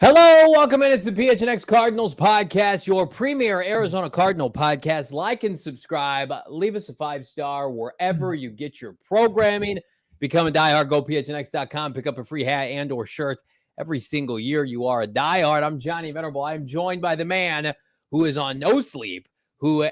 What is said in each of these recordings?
Hello, welcome in. It's the PHNX Cardinals podcast, your premier Arizona Cardinal podcast. Like and subscribe. Leave us a 5-star wherever you get your programming. Become a diehard. Go PHNX.com. Pick up a free hat and or shirt every single year. You are a diehard. I'm Johnny Venerable. I'm joined by the man who is on no sleep, who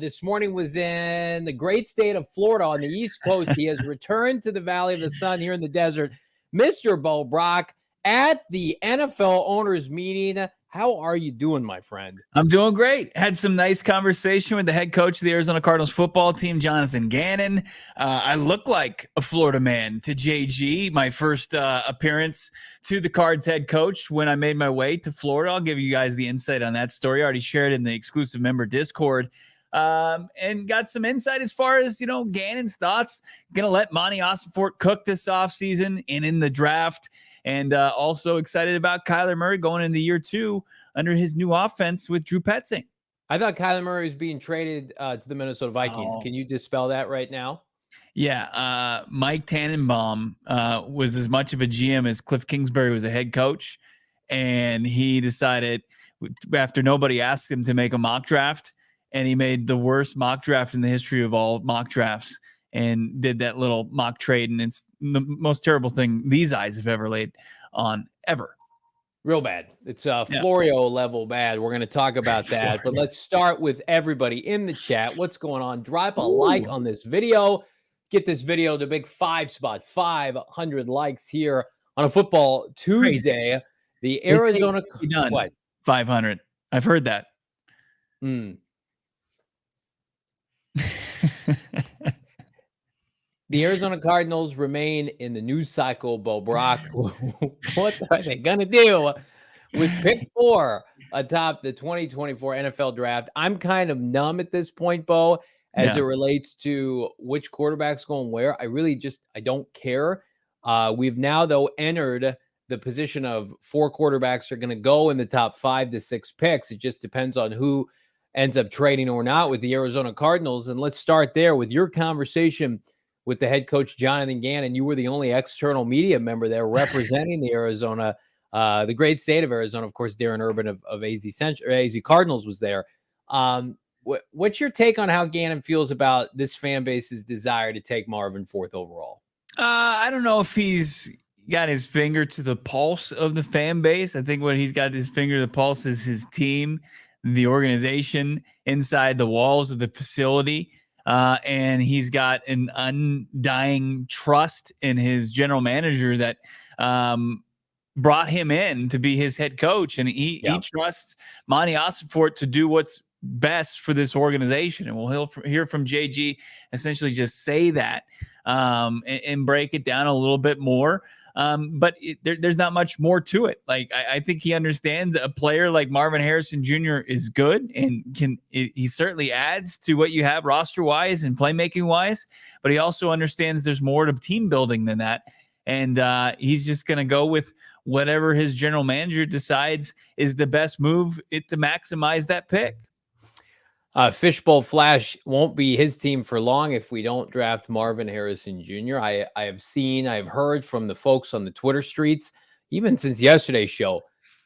this morning was in the great state of Florida on the East Coast. He has returned to the Valley of the Sun here in the desert. Mr. Bo Brack, at the NFL owners meeting. How are you doing, my friend? I'm doing great. Had some nice conversation with the head coach of the Arizona Cardinals football team, Jonathan Gannon. I look like a Florida man to JG. My first appearance to the Cards head coach when I made my way to Florida. I'll give you guys the insight on that story. I already shared it in the exclusive member Discord. And got some insight as far as, Gannon's thoughts. Going to let Monty Ossenfort cook this offseason and in the draft. And also excited about Kyler Murray going into year 2 under his new offense with Drew Petzing. I thought Kyler Murray was being traded to the Minnesota Vikings. Can you dispel that right now? Yeah. Mike Tannenbaum was as much of a GM as Cliff Kingsbury was a head coach. And he decided, after nobody asked him to make a mock draft, and he made the worst mock draft in the history of all mock drafts and did that little mock trade. And it's the most terrible thing these eyes have ever laid on ever. Real bad. It's Florio level bad. We're going to talk about that. But let's start with everybody in the chat. What's going on? Drop a like on this video. Get this video to big 500 likes here on a football Tuesday. Crazy. The Arizona done. What? 500. I've heard that. The Arizona Cardinals remain in the news cycle. Bo Brack, what are they going to do with pick 4 atop the 2024 NFL draft? I'm kind of numb at this point, Bo, as it relates to which quarterback's going where. I don't care. We've now, though, entered the position of 4 quarterbacks are going to go in the top 5 to 6 picks. It just depends on who ends up trading or not with the Arizona Cardinals. And let's start there with your conversation with the head coach, Jonathan Gannon. You were the only external media member there representing the Arizona, the great state of Arizona. Of course, Darren Urban of AZ Cardinals was there. What's your take on how Gannon feels about this fan base's desire to take Marvin 4th overall? I don't know if he's got his finger to the pulse of the fan base. I think what he's got his finger to the pulse is his team, the organization inside the walls of the facility. And he's got an undying trust in his general manager that brought him in to be his head coach. And he trusts Monty Ossenfort to do what's best for this organization. And we'll hear from JG essentially just say that and break it down a little bit more. But there's not much more to it. Like, I think he understands a player like Marvin Harrison Jr. is good and he certainly adds to what you have roster wise and playmaking wise, but he also understands there's more to team building than that. And he's just going to go with whatever his general manager decides is the best move to maximize that pick. Fishbowl Flash won't be his team for long if we don't draft Marvin Harrison Jr. I've heard from the folks on the Twitter streets, even since yesterday's show,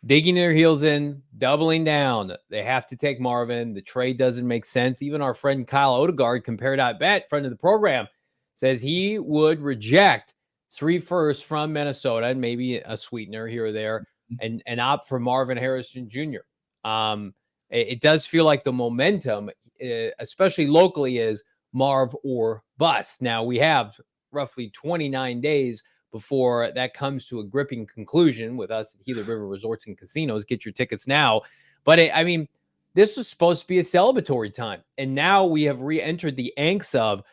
digging their heels in, doubling down. They have to take Marvin. The trade doesn't make sense. Even our friend Kyle Odegaard, Compare.bet, friend of the program, says he would reject 3 firsts from Minnesota and maybe a sweetener here or there and opt for Marvin Harrison Jr. It does feel like the momentum, especially locally, is Marv or bust. Now, we have roughly 29 days before that comes to a gripping conclusion with us at Gila River Resorts and Casinos. Get your tickets now. But, this was supposed to be a celebratory time. And now we have re-entered the angst of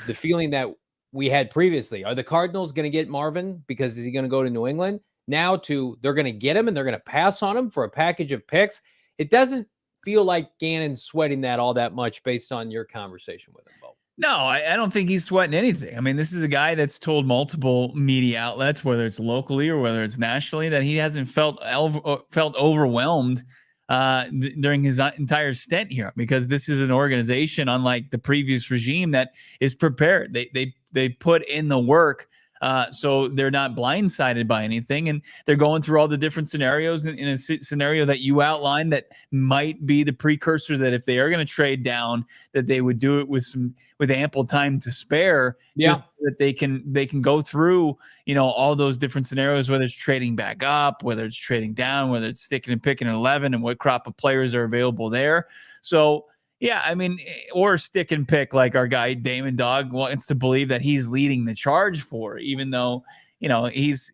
the feeling that we had previously. Are the Cardinals going to get Marvin because is he going to go to New England? Now to they're going to get him and they're going to pass on him for a package of picks. It doesn't feel like Gannon's sweating that all that much based on your conversation with him, Bo. No, I don't think he's sweating anything. I mean, this is a guy that's told multiple media outlets, whether it's locally or whether it's nationally, that he hasn't felt overwhelmed during his entire stint here, because this is an organization, unlike the previous regime, that is prepared. They put in the work So they're not blindsided by anything, and they're going through all the different scenarios in a scenario that you outlined that might be the precursor that if they are going to trade down, that they would do it with ample time to spare, just so that they can go through, all those different scenarios, whether it's trading back up, whether it's trading down, whether it's sticking and picking at 11, and what crop of players are available there. So yeah, I mean, or stick and pick like our guy Damon Dog wants to believe that he's leading the charge for, even though he's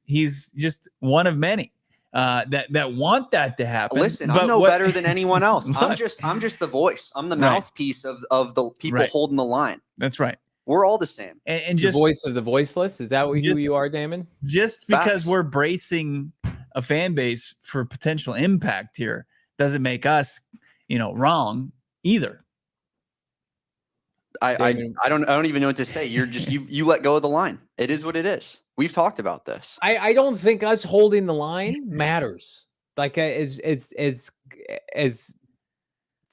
just one of many that want that to happen. Listen, I'm better than anyone else. I'm just the voice. I'm the mouthpiece of the people holding the line. That's right. We're all the same. And just the voice of the voiceless. Is that who you are, Damon? Just because we're bracing a fan base for potential impact here doesn't make us, wrong either. I don't even know what to say. You're just you let go of the line. It is what it is. We've talked about this. I don't think us holding the line matters. Like as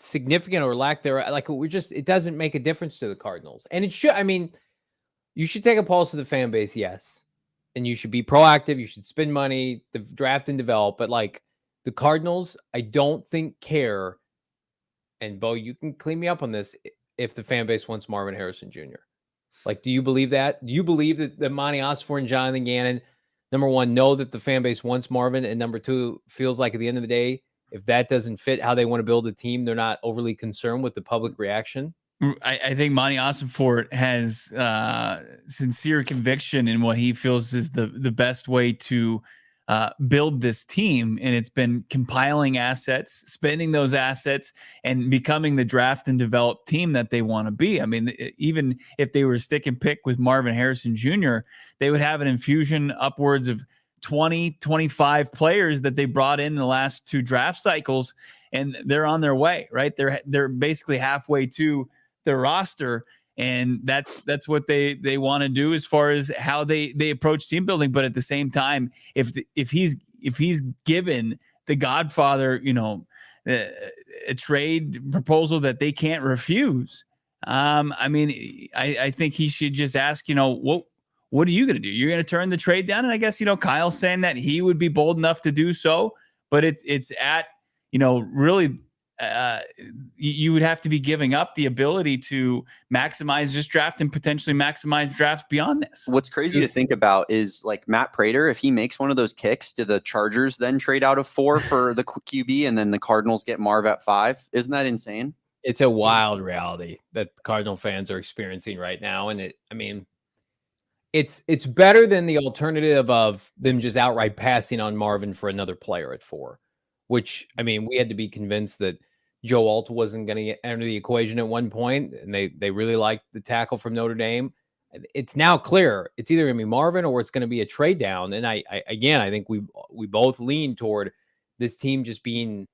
significant or lack there. Like it doesn't make a difference to the Cardinals. And it should. I mean, you should take a pulse of the fan base, yes, and you should be proactive. You should spend money, draft and develop. But like the Cardinals, I don't think care. And Bo, you can clean me up on this. If the fan base wants Marvin Harrison Jr. Like, do you believe that? Do you believe that Monty Osborne and Jonathan Gannon, number one, know that the fan base wants Marvin, and number two, feels like at the end of the day, if that doesn't fit how they want to build a team, they're not overly concerned with the public reaction? I think Monty Osborne has sincere conviction in what he feels is the best way to build this team, and it's been compiling assets, spending those assets, and becoming the draft and develop team that they want to be. I mean, even if they were to stick and pick with Marvin Harrison Jr., they would have an infusion upwards of 20, 25 players that they brought in the last two draft cycles, and they're on their way, right? They're basically halfway to their roster. And that's what they want to do as far as how they approach team building. But at the same time, if he's given the Godfather, a trade proposal that they can't refuse, I mean, I think he should just ask, what are you going to do? You're going to turn the trade down? And I guess, Kyle's saying that he would be bold enough to do so, but it's at, really. You would have to be giving up the ability to maximize this draft and potentially maximize drafts beyond this. What's crazy to think about is like Matt Prater, if he makes one of those kicks, do the Chargers then trade out of 4 for the QB and then the Cardinals get Marv at 5? Isn't that insane? It's a wild reality that Cardinal fans are experiencing right now. And it's better than the alternative of them just outright passing on Marvin for another player at 4, which, I mean, we had to be convinced that Joe Alt wasn't going to enter the equation at one point, and they really liked the tackle from Notre Dame. It's now clear it's either going to be Marvin or it's going to be a trade down. And I think we both lean toward this team just being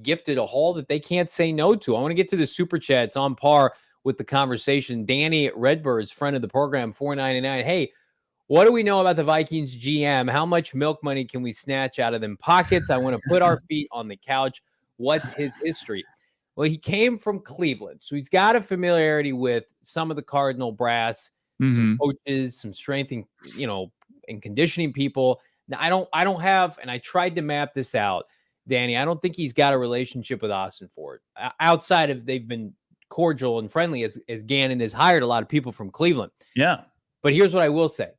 gifted a haul that they can't say no to. I want to get to the super chat. It's on par with the conversation. Danny at Redbirds, friend of the program, $4.99. Hey, what do we know about the Vikings GM? How much milk money can we snatch out of them pockets? I want to put our feet on the couch. What's his history? Well, he came from Cleveland, so he's got a familiarity with some of the Cardinal brass, some coaches, some strength and and conditioning people. Now, I don't have, and I tried to map this out, Danny. I don't think he's got a relationship with Austin Ford outside of they've been cordial and friendly as Gannon has hired a lot of people from Cleveland. Yeah, but here's what I will say: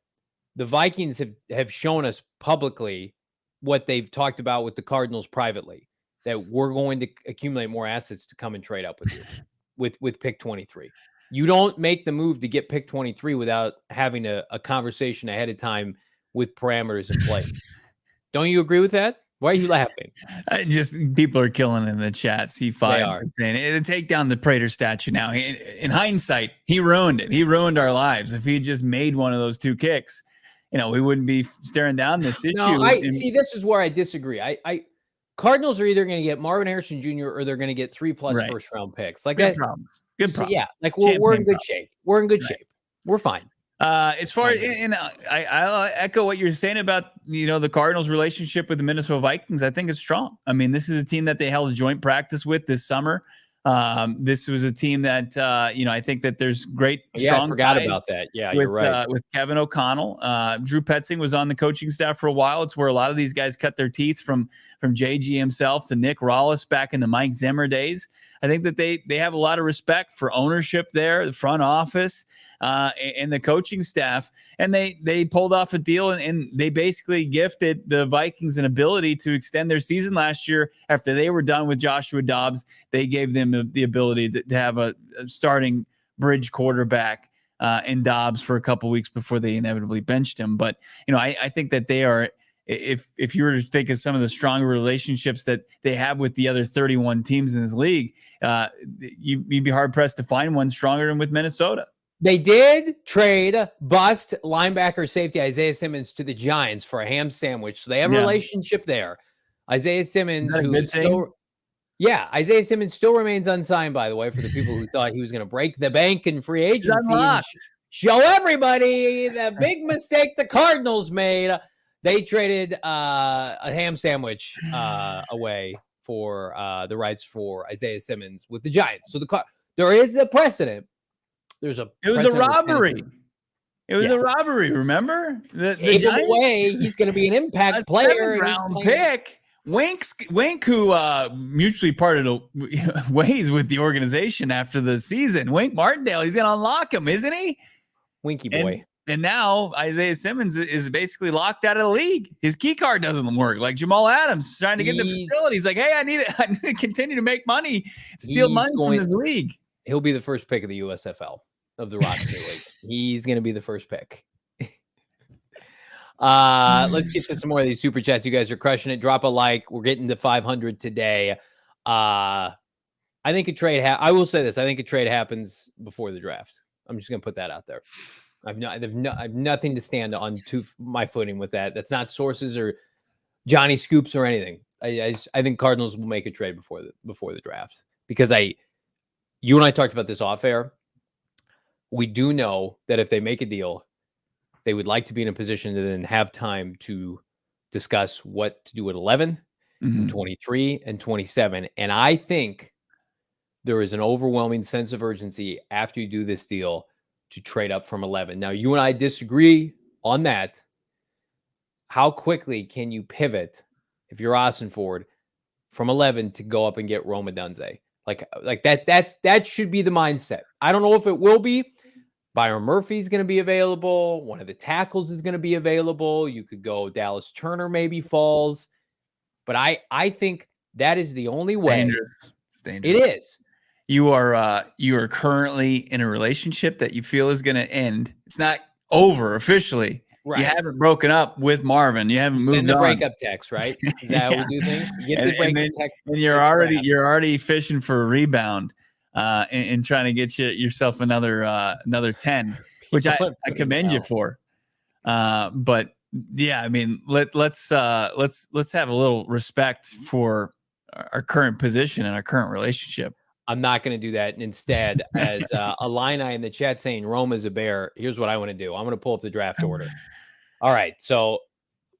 the Vikings have shown us publicly what they've talked about with the Cardinals privately, that we're going to accumulate more assets to come and trade up with you with pick 23. You don't make the move to get pick 23 without having a conversation ahead of time with parameters in play. Don't you agree with that? Why are you laughing? Just people are killing in the chat. C5 saying take down the Prater statue now. In hindsight, he ruined it. He ruined our lives. If he just made one of those 2 kicks, we wouldn't be staring down this issue. No, see, this is where I disagree. Cardinals are either going to get Marvin Harrison Jr. or they're going to get 3+ first round picks. Like good that. Problems. Good problem. So yeah, like we're in good shape. We're in good shape. We're fine. As far as, and I echo what you're saying about the Cardinals' relationship with the Minnesota Vikings. I think it's strong. I mean, this is a team that they held a joint practice with this summer. This was a team that, I think that there's great, Yeah, I strong forgot ties about that. Yeah, with, you're right. with Kevin O'Connell. Drew Petzing was on the coaching staff for a while. It's where a lot of these guys cut their teeth, from JG himself to Nick Rollis back in the Mike Zimmer days. I think that they have a lot of respect for ownership there, the front office, and the coaching staff. And they pulled off a deal, and they basically gifted the Vikings an ability to extend their season last year. After they were done with Joshua Dobbs, they gave them the ability to have a starting bridge quarterback in Dobbs for a couple weeks before they inevitably benched him. But, I think that they are, if you were to think of some of the stronger relationships that they have with the other 31 teams in this league, you'd be hard pressed to find one stronger than with Minnesota. They did trade bust linebacker safety Isaiah Simmons to the Giants for a ham sandwich. So they have a relationship there. Isaiah Simmons, Isaiah Simmons still remains unsigned, by the way, for the people who thought he was going to break the bank in free agency and show everybody the big mistake the Cardinals made. They traded a ham sandwich away for the rights for Isaiah Simmons with the Giants. So there is a precedent. It was a robbery. It was a robbery. Remember the Giants away. He's going to be an impact player. Round pick. Wink, who mutually parted ways with the organization after the season. Wink Martindale, he's going to unlock him, isn't he? Winky boy. And now Isaiah Simmons is basically locked out of the league. His key card doesn't work. Like Jamal Adams trying to get in the facility. He's like, hey, I need to continue to make money, steal money from this league. He'll be the first pick of the USFL of the Rocket League. He's going to be the first pick. Let's get to some more of these super chats. You guys are crushing it. Drop a like. We're getting to 500 today. I think a trade. I will say this. I think a trade happens before the draft. I'm just going to put that out there. I've nothing to stand on my footing with that. That's not sources or Johnny Scoops or anything. I think Cardinals will make a trade before the draft, because you and I talked about this off air. We do know that if they make a deal, they would like to be in a position to then have time to discuss what to do at 11, and 23, and 27. And I think there is an overwhelming sense of urgency after you do this deal to trade up from 11. Now, you and I disagree on that. How quickly can you pivot, if you're Austin Ford, from 11 to go up and get Rome Odunze? Like that should be the mindset. I don't know if it will be. Byron Murphy is going to be available. One of the tackles is going to be available. You could go Dallas Turner maybe falls. But I think that is the only way. It's dangerous. It is. You are currently in a relationship that you feel is going to end. It's not over officially. Right. You haven't broken up with Marvin. You haven't moved on. Send the breakup text, right? Is that how we do things? You get the breakup text. And you're already fishing for a rebound, and trying to get yourself another 10, which I commend you for. But yeah, I mean, let's have a little respect for our current position and our current relationship. I'm not going to do that. And instead, as Illini in the chat saying Rome is a bear, here's what I want to do. I'm going to pull up the draft order. All right. So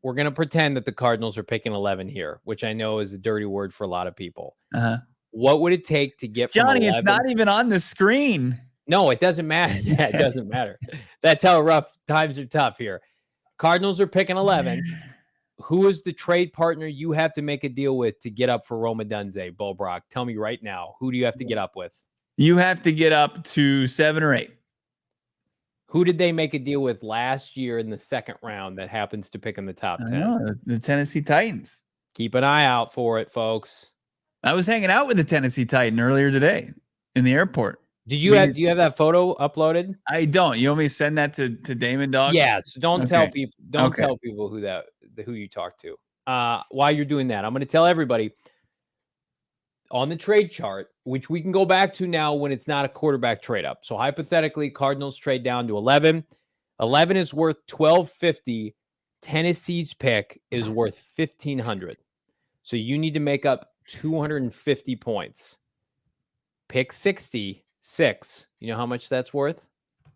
we're going to pretend that the Cardinals are picking 11 here, which I know is a dirty word for a lot of people. What would it take to get from Johnny, 11? It's not even on the screen. No, it doesn't matter. Yeah, it doesn't matter. That's how rough times are tough here. Cardinals are picking 11. Who is the trade partner you have to make a deal with to get up for Rome Odunze, Bo Brack? Tell me right now. Who do you have to get up with? You have to get up to 7 or 8. Who did they make a deal with last year in the second round that happens to pick in the top 10? The Tennessee Titans. Keep an eye out for it, folks. I was hanging out with the Tennessee Titan earlier today in the airport. Do you have that photo uploaded? I don't. You want me to send that to Damon Dog? Yeah. So don't tell people. Don't tell people who you talk to. While you're doing that, I'm going to tell everybody on the trade chart, which we can go back to now when it's not a quarterback trade up. So hypothetically, Cardinals trade down to 11. 11 is worth $1,250. Tennessee's pick is worth $1,500. So you need to make up 250 points. Pick 66. You know how much that's worth?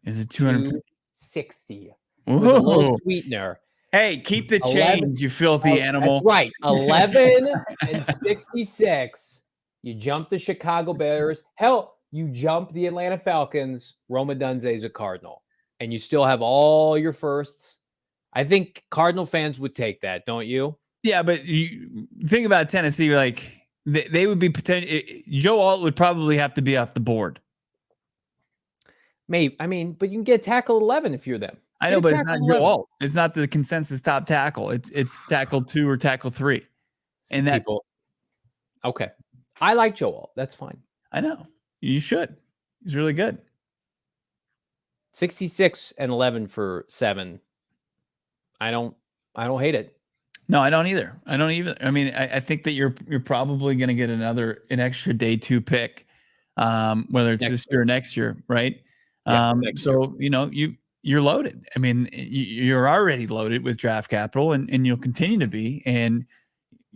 Is it 260? With a little sweetener. Hey, keep the change, you filthy animal. That's right. 11 and 66 You jump the Chicago Bears. Hell, you jump the Atlanta Falcons. Rome Odunze's a Cardinal. And you still have all your firsts. I think Cardinal fans would take that, don't you? Yeah, but you think about Tennessee, like they would be potential. Joe Alt would probably have to be off the board. Maybe. I mean, but you can get tackle 11 if you're them. I know, but it's not Joe Alt. It's not the consensus top tackle. It's tackle 2 or tackle 3. And that people. Okay. I like Joe Alt. That's fine. I know. You should. He's really good. 66 and 11 for 7. I don't hate it. No, I don't either. I don't even. I mean, I think that you're probably going to get an extra day 2 pick, whether it's this year or next year, right? Yeah, so you're loaded. I mean, you're already loaded with draft capital, and you'll continue to be. And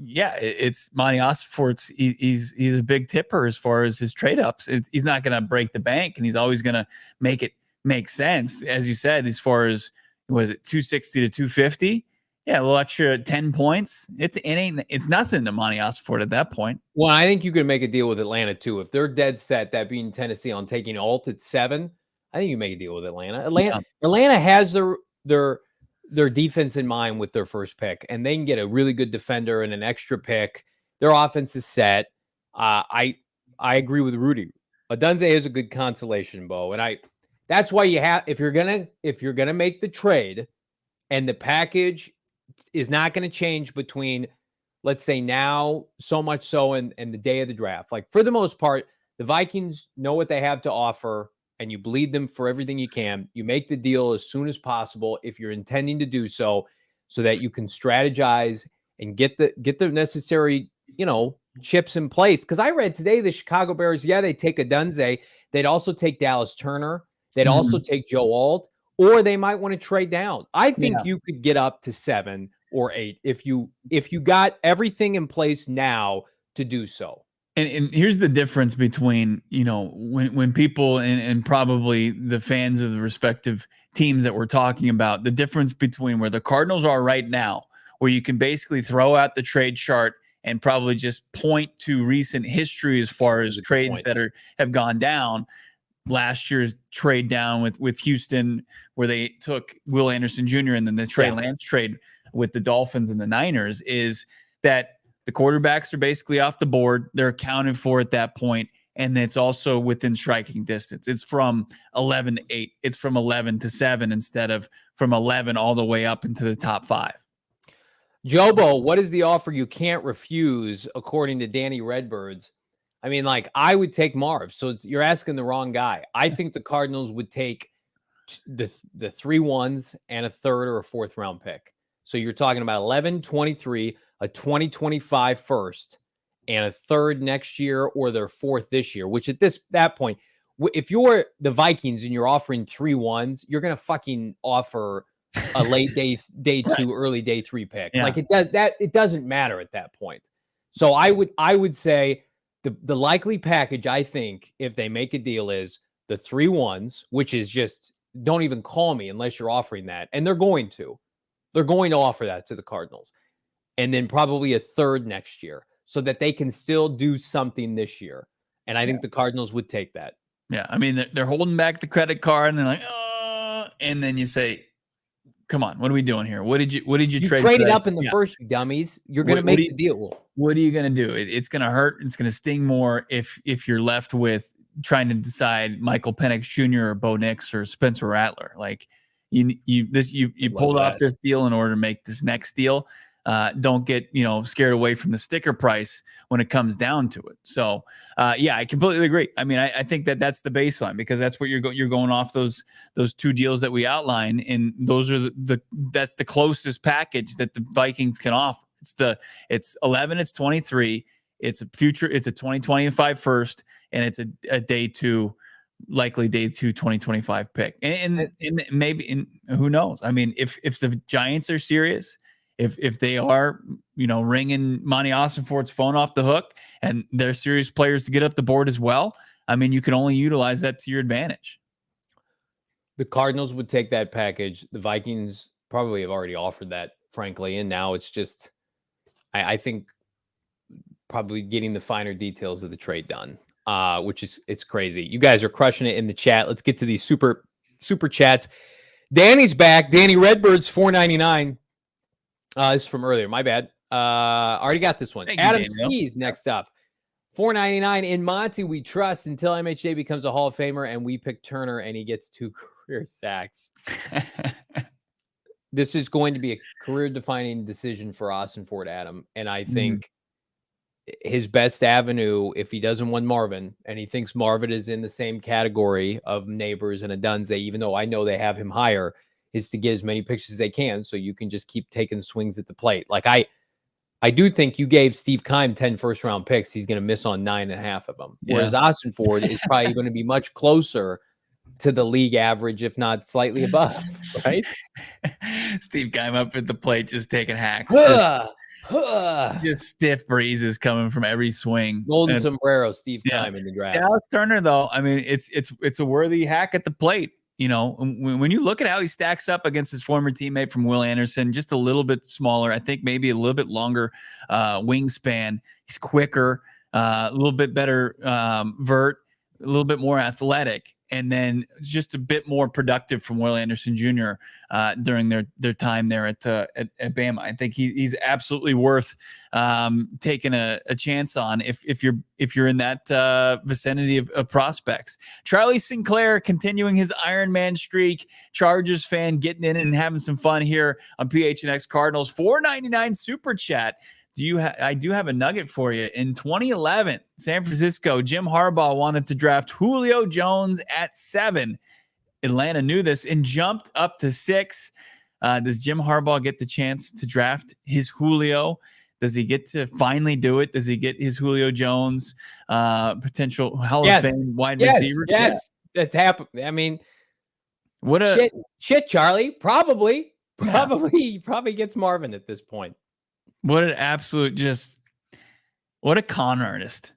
yeah, it's Monty Ossenfort's. He's a big tipper as far as his trade ups. He's not going to break the bank, and he's always going to make it make sense, as you said. As far as was it 260 to 250? Yeah, a little extra 10 points. It's nothing to Monty Ossenfort at that point. Well, I think you could make a deal with Atlanta too. If they're dead set, that being Tennessee, on taking Alt at 7, I think you make a deal with Atlanta. Atlanta has their defense in mind with their first pick, and they can get a really good defender and an extra pick. Their offense is set. I agree with Rudy. Odunze is a good consolation, Bo, and that's why you have if you're gonna make the trade, and the package is not going to change between, let's say, now so much so and the day of the draft. Like, for the most part, the Vikings know what they have to offer, and you bleed them for everything you can. You make the deal as soon as possible if you're intending to do so that you can strategize and get the necessary, chips in place. Because I read today the Chicago Bears, they take Odunze. They'd also take Dallas Turner. They'd also take Joe Alt. Or they might want to trade down. I think you could get up to 7 or 8 if you got everything in place now to do so. And here's the difference between, when people and probably the fans of the respective teams that we're talking about, the difference between where the Cardinals are right now, where you can basically throw out the trade chart and probably just point to recent history as far as trades that have gone down. Last year's trade down with Houston, where they took Will Anderson Jr. and then the Trey Lance trade with the Dolphins and the Niners, is that the quarterbacks are basically off the board. They're accounted for at that point, and it's also within striking distance. It's from 11 to 8. It's from 11 to 7 instead of from 11 all the way up into the top 5. Jobo, what is the offer you can't refuse, according to Danny Redbirds? I mean, I would take Marv. So you're asking the wrong guy. I think the Cardinals would take the 3 1s and a 3rd or a 4th round pick. So you're talking about 11, 23, a 2025 first, and a 3rd next year or their 4th this year, which at that point, if you're the Vikings and you're offering 3 1s, you're going to fucking offer a late day 2, early day 3 pick. Yeah. It doesn't matter at that point. So I would say, the likely package, I think, if they make a deal, is the 3 1s, which is just, don't even call me unless you're offering that. And they're going to offer that to the Cardinals. And then probably a 3rd next year so that they can still do something this year. And I think the Cardinals would take that. Yeah. I mean, they're holding back the credit card and they're like, oh, and then you say, come on, what are we doing here? What did you trade? You traded up in the first, you dummies. You're going to make the deal. What are you going to do? It's going to hurt. It's going to sting more if you're left with trying to decide Michael Penix Jr. or Bo Nix or Spencer Rattler. Like you pulled off this deal in order to make this next deal. Don't get scared away from the sticker price when it comes down to it. So I completely agree. I mean, I think that's the baseline, because that's what you're going off those 2 deals that we outlined, and those are that's the closest package that the Vikings can offer. It's 11, it's 23, it's a 2025 first, and it's a day 2, likely day 2 2025 pick. And maybe who knows? I mean, if the Giants are serious, if they are, ringing Monty Ossenfort's phone off the hook and they're serious players to get up the board as well, I mean, you can only utilize that to your advantage. The Cardinals would take that package. The Vikings probably have already offered that, frankly. And now it's just, I think probably getting the finer details of the trade done, which is it's crazy. You guys are crushing it in the chat. Let's get to these super chats. Danny's back. Danny Redbird's $4.99. This is from earlier. My bad. Already got this one. Thank you, Adam Daniel. C's next up. $4.99. In Monty, we trust until MHJ becomes a Hall of Famer and we pick Turner and he gets 2 career sacks. This is going to be a career-defining decision for Austin Ford, Adam. And I think his best avenue, if he doesn't want Marvin, and he thinks Marvin is in the same category of Neighbors and Adunze, even though I know they have him higher, is to get as many picks as they can so you can just keep taking swings at the plate. Like I do think you gave Steve Keim 10 first-round picks. He's going to miss on 9.5 of them. Whereas Austin Ford is probably going to be much closer to the league average, if not slightly above, right? Steve Keim up at the plate, just taking hacks. Just stiff breezes coming from every swing. Golden sombrero, Steve Keim in the draft. Dallas Turner, though, I mean, it's a worthy hack at the plate. You know, when you look at how he stacks up against his former teammate from Will Anderson, just a little bit smaller, I think maybe a little bit longer wingspan. He's quicker, a little bit better vert, a little bit more athletic, and then just a bit more productive from Will Anderson Jr. During their time there at Bama. I think he's absolutely worth taking a chance on if you're in that vicinity of prospects. Charlie Sinclair continuing his Iron Man streak. Chargers fan getting in and having some fun here on PHNX Cardinals. $4.99 super chat. I do have a nugget for you. In 2011, San Francisco, Jim Harbaugh wanted to draft Julio Jones at 7. Atlanta knew this and jumped up to 6. Does Jim Harbaugh get the chance to draft his Julio? Does he get to finally do it? Does he get his Julio Jones potential Hall of Fame wide receiver? Yes, that's happened. I mean, what a shit, Charlie. Probably gets Marvin at this point. What an absolute what a con artist.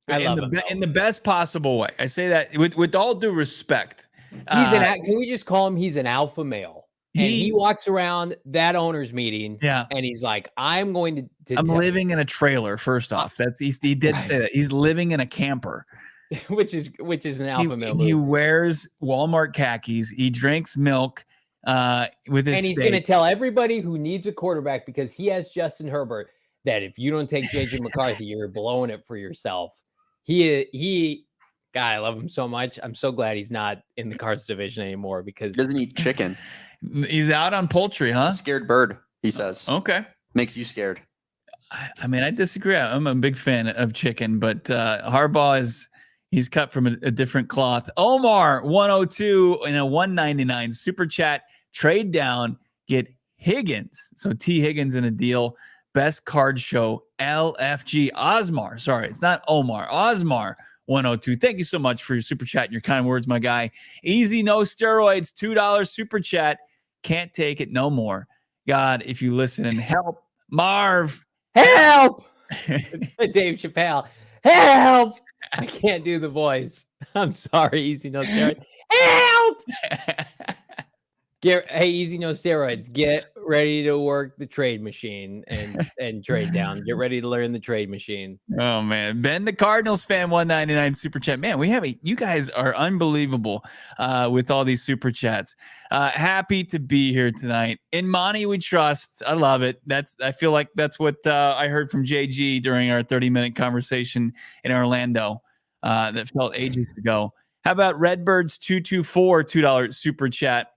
I love him, in the best possible way. I say that with all due respect. Can we just call him? He's an alpha male. He walks around that owner's meeting, and he's like, "I'm going to I'm living in a trailer." First off, he did say that he's living in a camper, which is an alpha male. He wears Walmart khakis. He drinks milk with his and he's going to tell everybody who needs a quarterback because he has Justin Herbert that if you don't take JJ McCarthy, you're blowing it for yourself. God, I love him so much. I'm so glad he's not in the Cards division anymore because he doesn't eat chicken. He's out on poultry, huh? Scared bird, he says. Okay. Makes you scared. I mean, I disagree. I'm a big fan of chicken, but Harbaugh he's cut from a different cloth. Omar 102 and a 199 super chat. Trade down, get Higgins. So T Higgins in a deal. Best card show, LFG. Osmar. Sorry, it's not Omar. Osmar 102. Thank you so much for your super chat and your kind words, my guy. Easy, no steroids. $2 super chat. Can't take it no more. God, if you listen and help. Marv. Help. Dave Chappelle. Help. I can't do the voice. I'm sorry. Easy, no steroids. Help. Hey, easy, no steroids. Get ready to work the trade machine and trade down. Get ready to learn the trade machine. Oh man, Ben the Cardinals fan 199 super chat. Man, you guys are unbelievable with all these super chats. Happy to be here tonight. In Monty we trust. I love it. I feel like that's what I heard from JG during our 30-minute conversation in Orlando. That felt ages ago. How about Redbirds 224 $2 super chat?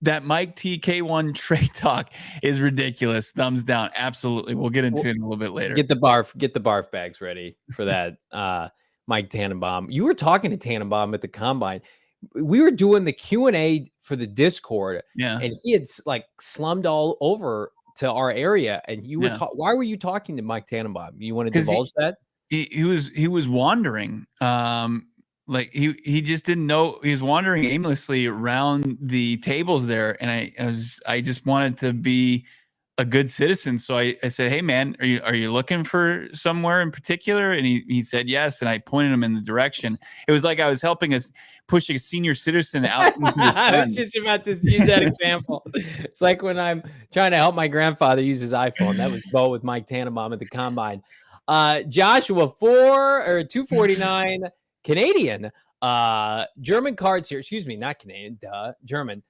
That Mike TK1 trade talk is ridiculous. Thumbs down. Absolutely. We'll get into it a little bit later. Get the barf bags ready for that. Mike Tannenbaum. You were talking to Tannenbaum at the combine. We were doing the Q&A for the Discord. Yeah. And he had slummed all over to our area. And you were why were you talking to Mike Tannenbaum? You want to divulge that? He was wandering. Like he just didn't know. He was wandering aimlessly around the tables there, and I just wanted to be a good citizen. So I said, hey man, are you looking for somewhere in particular? And he said yes. And I pointed him in the direction. It was like I was helping us push a senior citizen out. I was just about to use that example. It's like when I'm trying to help my grandfather use his iPhone. That was Bo with Mike Tannenbaum at the combine. Joshua 249 Canadian. German cards here. Excuse me, not Canadian. German.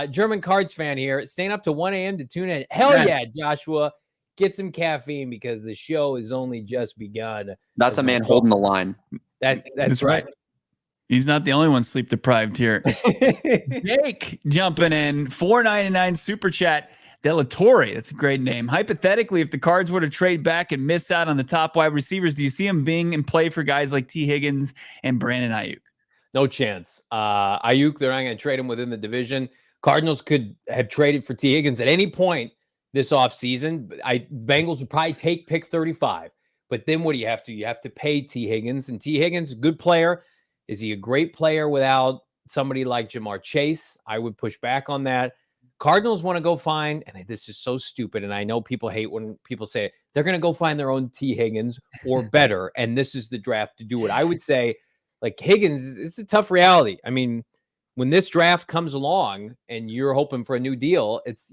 German cards fan here. Staying up to 1 a.m. to tune in. Hell yeah, Joshua. Get some caffeine because the show is only just begun. That's a man holding the line. That's right. He's not the only one sleep deprived here. Jake jumping in. $4.99 super chat. Delatorre. That's a great name. Hypothetically, if the Cards were to trade back and miss out on the top wide receivers, do you see him being in play for guys like T. Higgins and Brandon Ayuk? No chance. Ayuk, they're not going to trade him within the division. Cardinals could have traded for T. Higgins at any point this offseason. Bengals would probably take pick 35. But then what do you have to? You have to pay T. Higgins. And T. Higgins, good player. Is he a great player without somebody like Jamar Chase? I would push back on that. Cardinals want to go find, and this is so stupid, and I know people hate when people say it, they're going to go find their own T. Higgins or better, and this is the draft to do it. I would say, like, Higgins, it's a tough reality. I mean, when this draft comes along and you're hoping for a new deal, it's,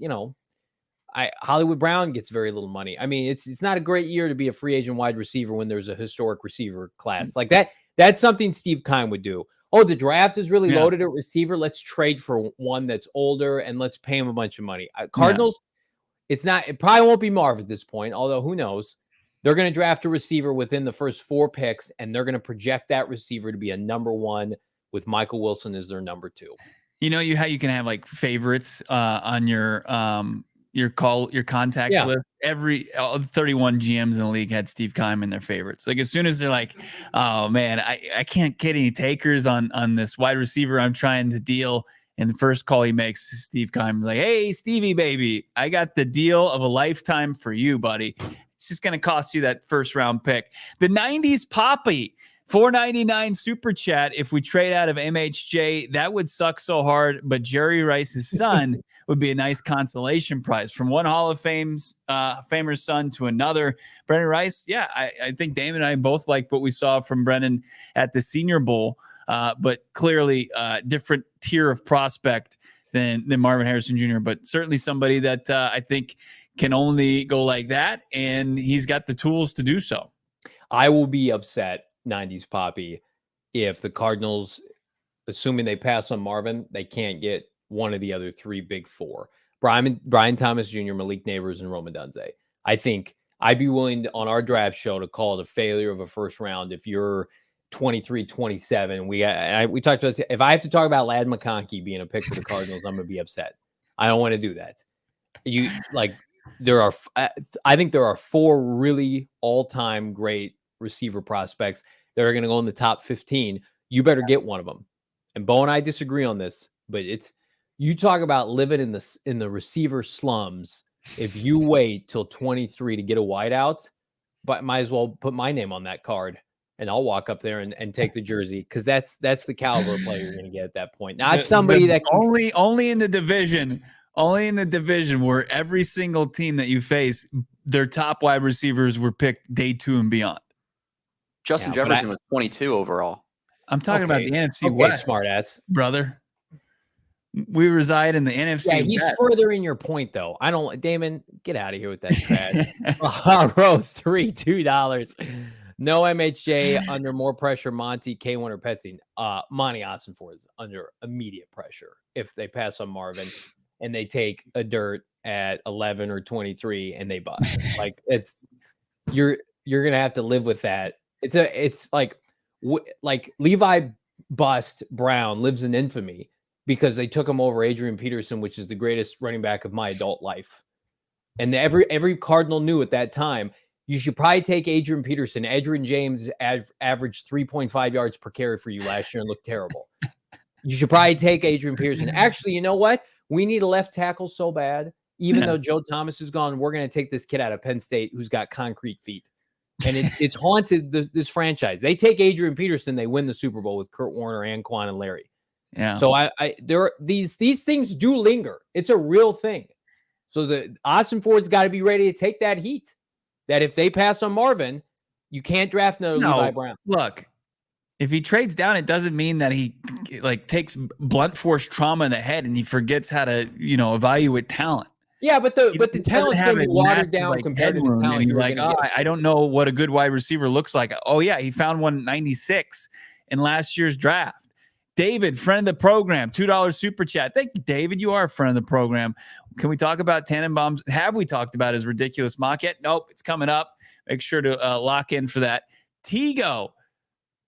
Hollywood Brown gets very little money. I mean, it's not a great year to be a free agent wide receiver when there's a historic receiver class. Like that, that's something Steve Keim would do. Oh, the draft is really loaded at receiver. Let's trade for one that's older and let's pay him a bunch of money. Cardinals, it probably won't be Marv at this point, although who knows? They're going to draft a receiver within the first 4 picks, and they're going to project that receiver to be a number 1 with Michael Wilson as their number 2. You know how you can have like favorites on your contacts list. All 31 GMs in the league had Steve Keim in their favorites. Like as soon as they're like, oh man, I can't get any takers on this wide receiver I'm trying to deal. And the first call he makes is Steve Keim, like, hey, Stevie baby, I got the deal of a lifetime for you, buddy. It's just going to cost you that first round pick. The 90s Poppy, $4.99 super chat. If we trade out of MHJ, that would suck so hard. But Jerry Rice's son would be a nice consolation prize. From one Hall of Fame's Famer's son to another. Brendan Rice, yeah, I think Damon and I both like what we saw from Brendan at the Senior Bowl, but clearly different tier of prospect than Marvin Harrison Jr., but certainly somebody that I think can only go like that, and he's got the tools to do so. I will be upset, 90s Poppy, if the Cardinals, assuming they pass on Marvin, they can't get one of the other 3 big 4. Brian Thomas Jr., Malik Neighbors, and Rome Odunze. I think I'd be willing to, on our draft show, to call it a failure of a first round if you're 23-27. We talked about this. If I have to talk about Ladd McConkey being a pick for the Cardinals, I'm going to be upset. I don't want to do that. I think there are 4 really all-time great receiver prospects that are going to go in the top 15. You better get one of them. And Bo and I disagree on this, but you talk about living in the receiver slums. If you wait till 23 to get a wideout, but might as well put my name on that card, and I'll walk up there and take the jersey, because that's the caliber player you're going to get at that point. Not somebody that can only in the division. Only in the division where every single team that you face, their top wide receivers were picked day 2 and beyond. Justin Jefferson was 22 overall. I'm talking about the NFC West, smart ass brother. We reside in the NFC. Yeah, he's West. furthering your point, though. Damon, get out of here with that trash. Row 3, $2. No MHJ under more pressure. Monty, K1, or Petsy. Monty Ossenford is under immediate pressure if they pass on Marvin and they take a dirt at 11 or 23 and they bust. Like you're gonna have to live with that. It's like Levi Bust Brown lives in infamy because they took him over Adrian Peterson, which is the greatest running back of my adult life. And every Cardinal knew at that time, you should probably take Adrian Peterson. Adrian James averaged 3.5 yards per carry for you last year and looked terrible. You should probably take Adrian Peterson. Actually, you know what? We need a left tackle so bad. Even though Joe Thomas is gone, we're going to take this kid out of Penn State who's got concrete feet. And it's haunted this franchise. They take Adrian Peterson, they win the Super Bowl with Kurt Warner, Anquan, and Larry. Yeah. So these things do linger. It's a real thing. So the Austin Ford's got to be ready to take that heat. That if they pass on Marvin, you can't draft another Levi Brown. Look, if he trades down, it doesn't mean that he takes blunt force trauma in the head and he forgets how to, evaluate talent. Yeah, but the talent's going to be watered down compared to the talent. He's like, I don't know what a good wide receiver looks like. Oh yeah, he found 196 in last year's draft. David, friend of the program, $2 super chat. Thank you, David. You are a friend of the program. Can we talk about Tannenbaum's? Have we talked about his ridiculous mock yet? Nope, it's coming up. Make sure to lock in for that. Tigo,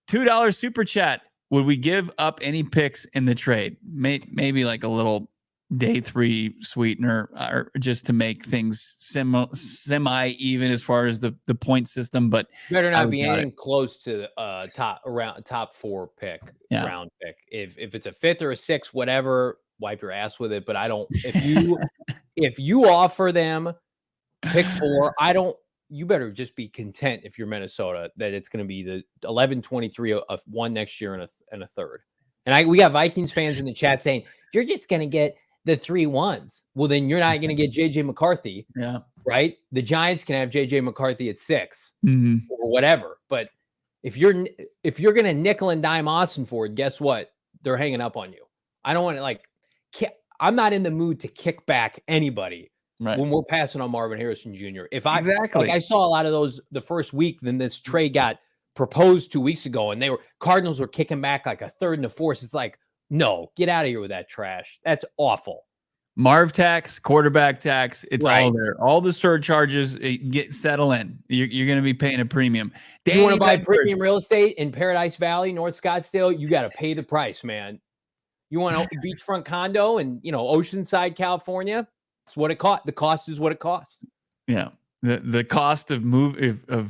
$2 super chat. Would we give up any picks in the trade? Maybe like a little day 3 sweetener, or just to make things semi even as far as the point system, but better not be anything close to top 4 pick, round pick. If it's a 5th or a 6th, whatever, wipe your ass with it. But I don't. If you offer them pick 4, you better just be content if you're Minnesota that it's going to be the 11-23 of 1 next year and a 3rd. And we got Vikings fans in the chat saying you're just going to get the 3 1s. Well, then you're not going to get JJ McCarthy. Yeah. Right. The Giants can have JJ McCarthy at 6 or whatever. But if you're going to nickel and dime Austin Ford, guess what? They're hanging up on you. I don't want to I'm not in the mood to kick back anybody when we're passing on Marvin Harrison Jr. I saw a lot of those the first week, then this trade got proposed 2 weeks ago, and Cardinals were kicking back like a 3rd and a 4th. It's like, no, get out of here with that trash. That's awful. Marv tax, quarterback tax, it's all there. All the surcharges settle in. You're going to be paying a premium. You want to buy premium real estate in Paradise Valley, North Scottsdale, you got to pay the price, man. You want a beachfront condo in, Oceanside, California? It's what it costs. The cost is what it costs. Yeah. The cost of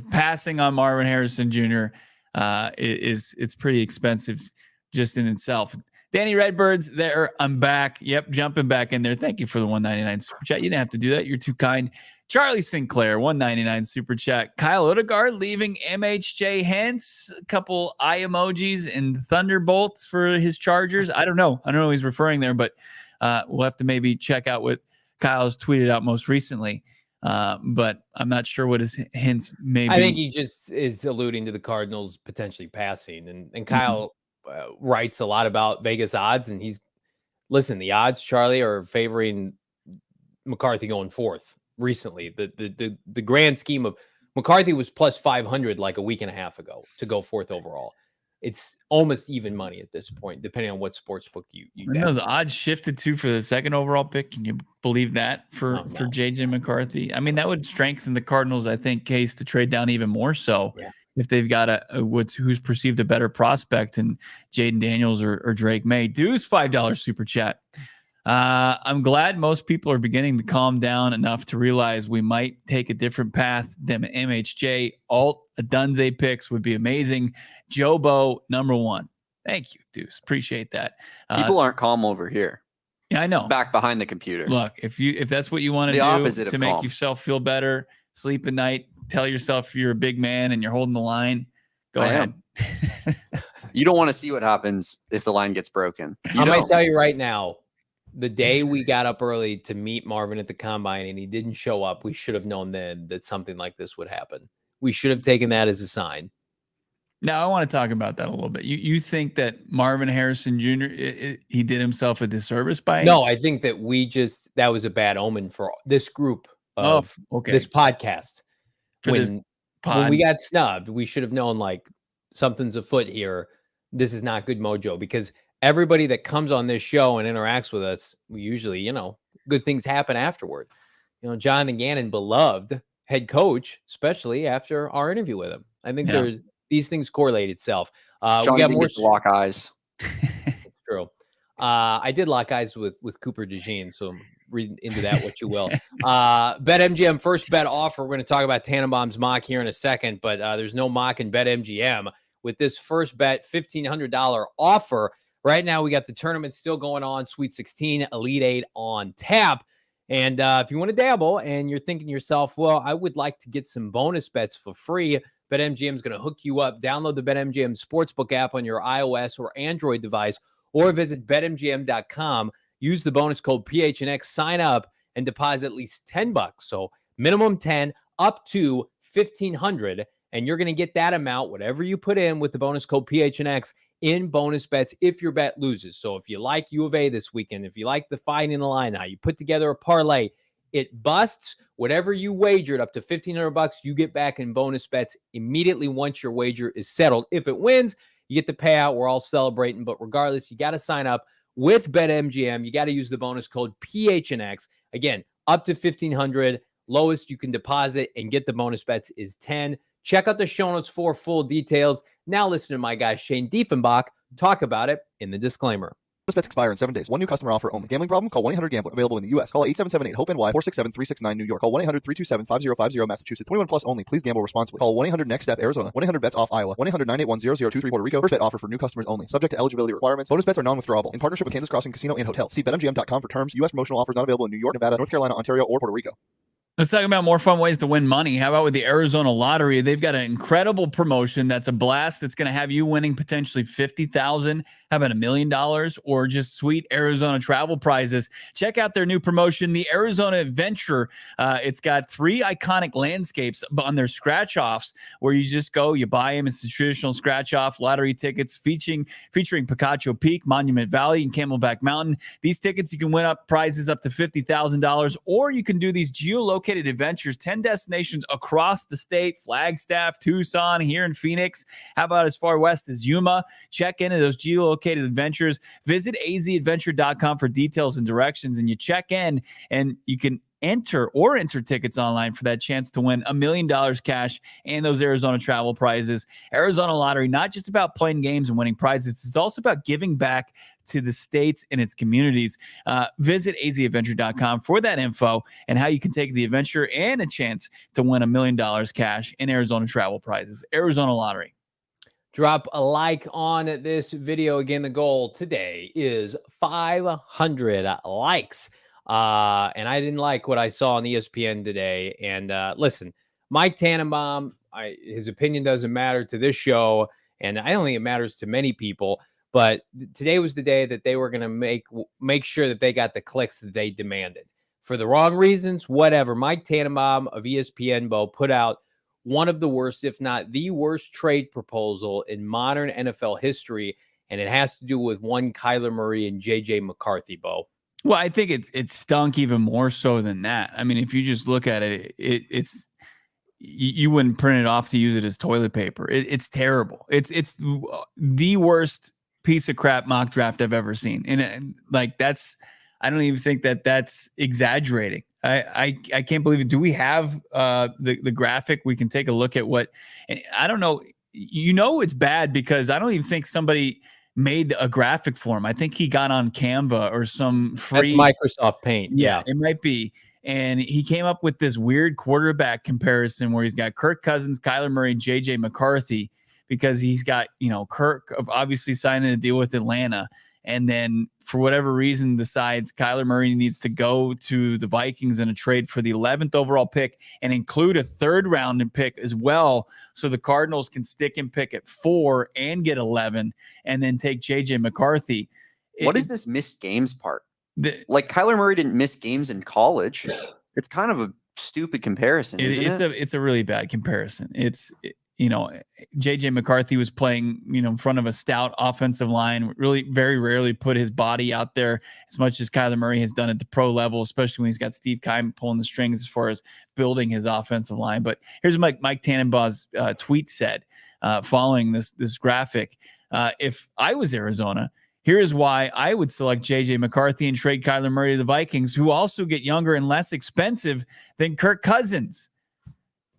passing on Marvin Harrison Jr. It's pretty expensive just in itself. Danny Redbirds there. I'm back. Yep, jumping back in there. Thank you for the $1.99 super chat. You didn't have to do that. You're too kind. Charlie Sinclair, $1.99 super chat. Kyle Odegaard leaving MHJ Hence. A couple eye emojis and thunderbolts for his Chargers. I don't know who he's referring there, but we'll have to maybe check out what Kyle's tweeted out most recently. But I'm not sure what his hints may be. I think he just is alluding to the Cardinals potentially passing. And Kyle writes a lot about Vegas odds, and the odds, Charlie, are favoring McCarthy going 4th recently. The grand scheme of McCarthy was plus 500 like a week and a half ago to go 4th overall. It's almost even money at this point, depending on what sportsbook you get. Those odds shifted too for the 2nd overall pick. Can you believe that for JJ McCarthy? I mean, that would strengthen the Cardinals, I think, case to trade down even more so. Yeah. If they've got who's perceived a better prospect in Jaden Daniels or Drake May. Deuce, $5 super chat. I'm glad most people are beginning to calm down enough to realize we might take a different path than MHJ. Alt Adunze picks would be amazing. Jobo, #1. Thank you, Deuce. Appreciate that. People aren't calm over here. Yeah, I know. Back behind the computer. Look, if that's what you want to do to make yourself feel better, sleep at night, tell yourself you're a big man and you're holding the line, go ahead. You don't want to see what happens if the line gets broken. I'm going to tell you right now, the day we got up early to meet Marvin at the combine and he didn't show up, we should have known then that something like this would happen. We should have taken that as a sign. Now, I want to talk about that a little bit. You think that Marvin Harrison Jr., he did himself a disservice by? No, I think that that was a bad omen for this group of this podcast. When we got snubbed, we should have known something's afoot here. This is not good mojo, because everybody that comes on this show and interacts with us, we usually, good things happen afterward. Jonathan Gannon, beloved head coach, especially after our interview with him. I think these things correlate itself. We got more lock eyes. It's true. I did lock eyes with Cooper DeJean, so read into that what you will. BetMGM first bet offer. We're going to talk about Tannenbaum's mock here in a second, but there's no mock in BetMGM with this first bet $1,500 offer. Right now, we got the tournament still going on, Sweet 16, Elite 8 on tap. And if you want to dabble and you're thinking to yourself, well, I would like to get some bonus bets for free, BetMGM is going to hook you up. Download the BetMGM Sportsbook app on your iOS or Android device, or visit BetMGM.com. Use the bonus code PHNX, sign up, and deposit at least $10. So minimum 10 up to 1,500. And you're going to get that amount, whatever you put in with the bonus code PHNX in bonus bets if your bet loses. So if you like U of A this weekend, if you like the Fighting Illini, you put together a parlay, it busts, whatever you wagered up to $1,500, you get back in bonus bets immediately once your wager is settled. If it wins, you get the payout. We're all celebrating, but regardless, you got to sign up with BetMGM. You got to use the bonus code PHNX. Again, up to $1,500. Lowest you can deposit and get the bonus bets is 10. Check out the show notes for full details. Now listen to my guy Shane Diefenbach talk about it in the disclaimer. Bonus bets expire in 7 days. One new customer offer only. Gambling problem? Call 1-800-GAMBLER. Available in the U.S. Call 877-8-HOPE-NY 467-369 New York. Call 1-800-327-5050 Massachusetts. 21 plus only. Please gamble responsibly. Call 1-800-NEXT-STEP Arizona. 1-800-BETS-OFF Iowa. 1-800-981-0023 Puerto Rico. First bet offer for new customers only. Subject to eligibility requirements. Bonus bets are non-withdrawable. In partnership with Kansas Crossing Casino and Hotel. See BetMGM.com for terms. U.S. promotional offers not available in New York, Nevada, North Carolina, Ontario, or Puerto Rico. Let's talk about more fun ways to win money. How about with the Arizona Lottery? They've got an incredible promotion that's a blast. That's going to have you winning potentially $50,000. How about $1 million or just sweet Arizona travel prizes? Check out their new promotion, the Arizona Adventure. It's got 3 iconic landscapes on their scratch-offs where you just go, you buy them. It's the traditional scratch-off lottery tickets featuring Picacho Peak, Monument Valley, and Camelback Mountain. These tickets, you can win up prizes up to $50,000, or you can do these geolocated adventures, 10 destinations across the state, Flagstaff, Tucson, here in Phoenix. How about as far west as Yuma? Check into those geolocated adventures. Visit azadventure.com for details and directions, and you check in and you can enter tickets online for that chance to win $1 million cash and those Arizona travel prizes. Arizona Lottery, not just about playing games and winning prizes. It's also about giving back to the states and its communities. Visit azadventure.com for that info and how you can take the adventure and a chance to win $1 million cash in Arizona travel prizes. Arizona Lottery. Drop a like on this video. Again, the goal today is 500 likes. And I didn't like what I saw on ESPN today. And listen, Mike Tannenbaum, his opinion doesn't matter to this show, and I don't think it matters to many people. But today was the day that they were going to make sure that they got the clicks that they demanded. For the wrong reasons, whatever. Mike Tannenbaum of ESPN, Bo, put out one of the worst, if not the worst, trade proposal in modern NFL history, and it has to do with one Kyler Murray and JJ McCarthy, Bo. Well, I think it stunk even more so than that. I mean, if you just look at it, it's you wouldn't print it off to use it as toilet paper. It's terrible. It's the worst piece of crap mock draft I've ever seen, and like I don't even think that's exaggerating. I can't believe it. Do we have the graphic? We can take a look at what. And I don't know. It's bad because I don't even think somebody made a graphic for him. I think he got on Canva or some free. That's Microsoft Paint. Yeah, it might be. And he came up with this weird quarterback comparison where he's got Kirk Cousins, Kyler Murray, and JJ McCarthy, because he's got, Kirk obviously signing a deal with Atlanta. And then for whatever reason decides Kyler Murray needs to go to the Vikings in a trade for the 11th overall pick and include a 3rd round pick as well. So the Cardinals can stick and pick at 4 and get 11 and then take JJ McCarthy. What is this missed games part? Like Kyler Murray didn't miss games in college. It's kind of a stupid comparison, isn't it? It's a really bad comparison. JJ McCarthy was playing, in front of a stout offensive line, really very rarely put his body out there as much as Kyler Murray has done at the pro level, especially when he's got Steve Keim pulling the strings as far as building his offensive line. But here's what Mike Tannenbaum's tweet said following this graphic. If I was Arizona, here's why I would select JJ McCarthy and trade Kyler Murray to the Vikings, who also get younger and less expensive than Kirk Cousins.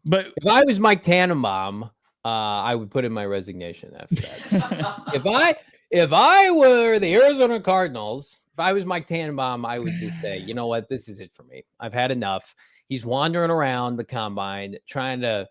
But if I was Mike Tannenbaum, I would put in my resignation after that. if I were the Arizona Cardinals, if I was Mike Tannenbaum, I would just say, you know what, this is it for me. I've had enough. He's wandering around the combine trying to,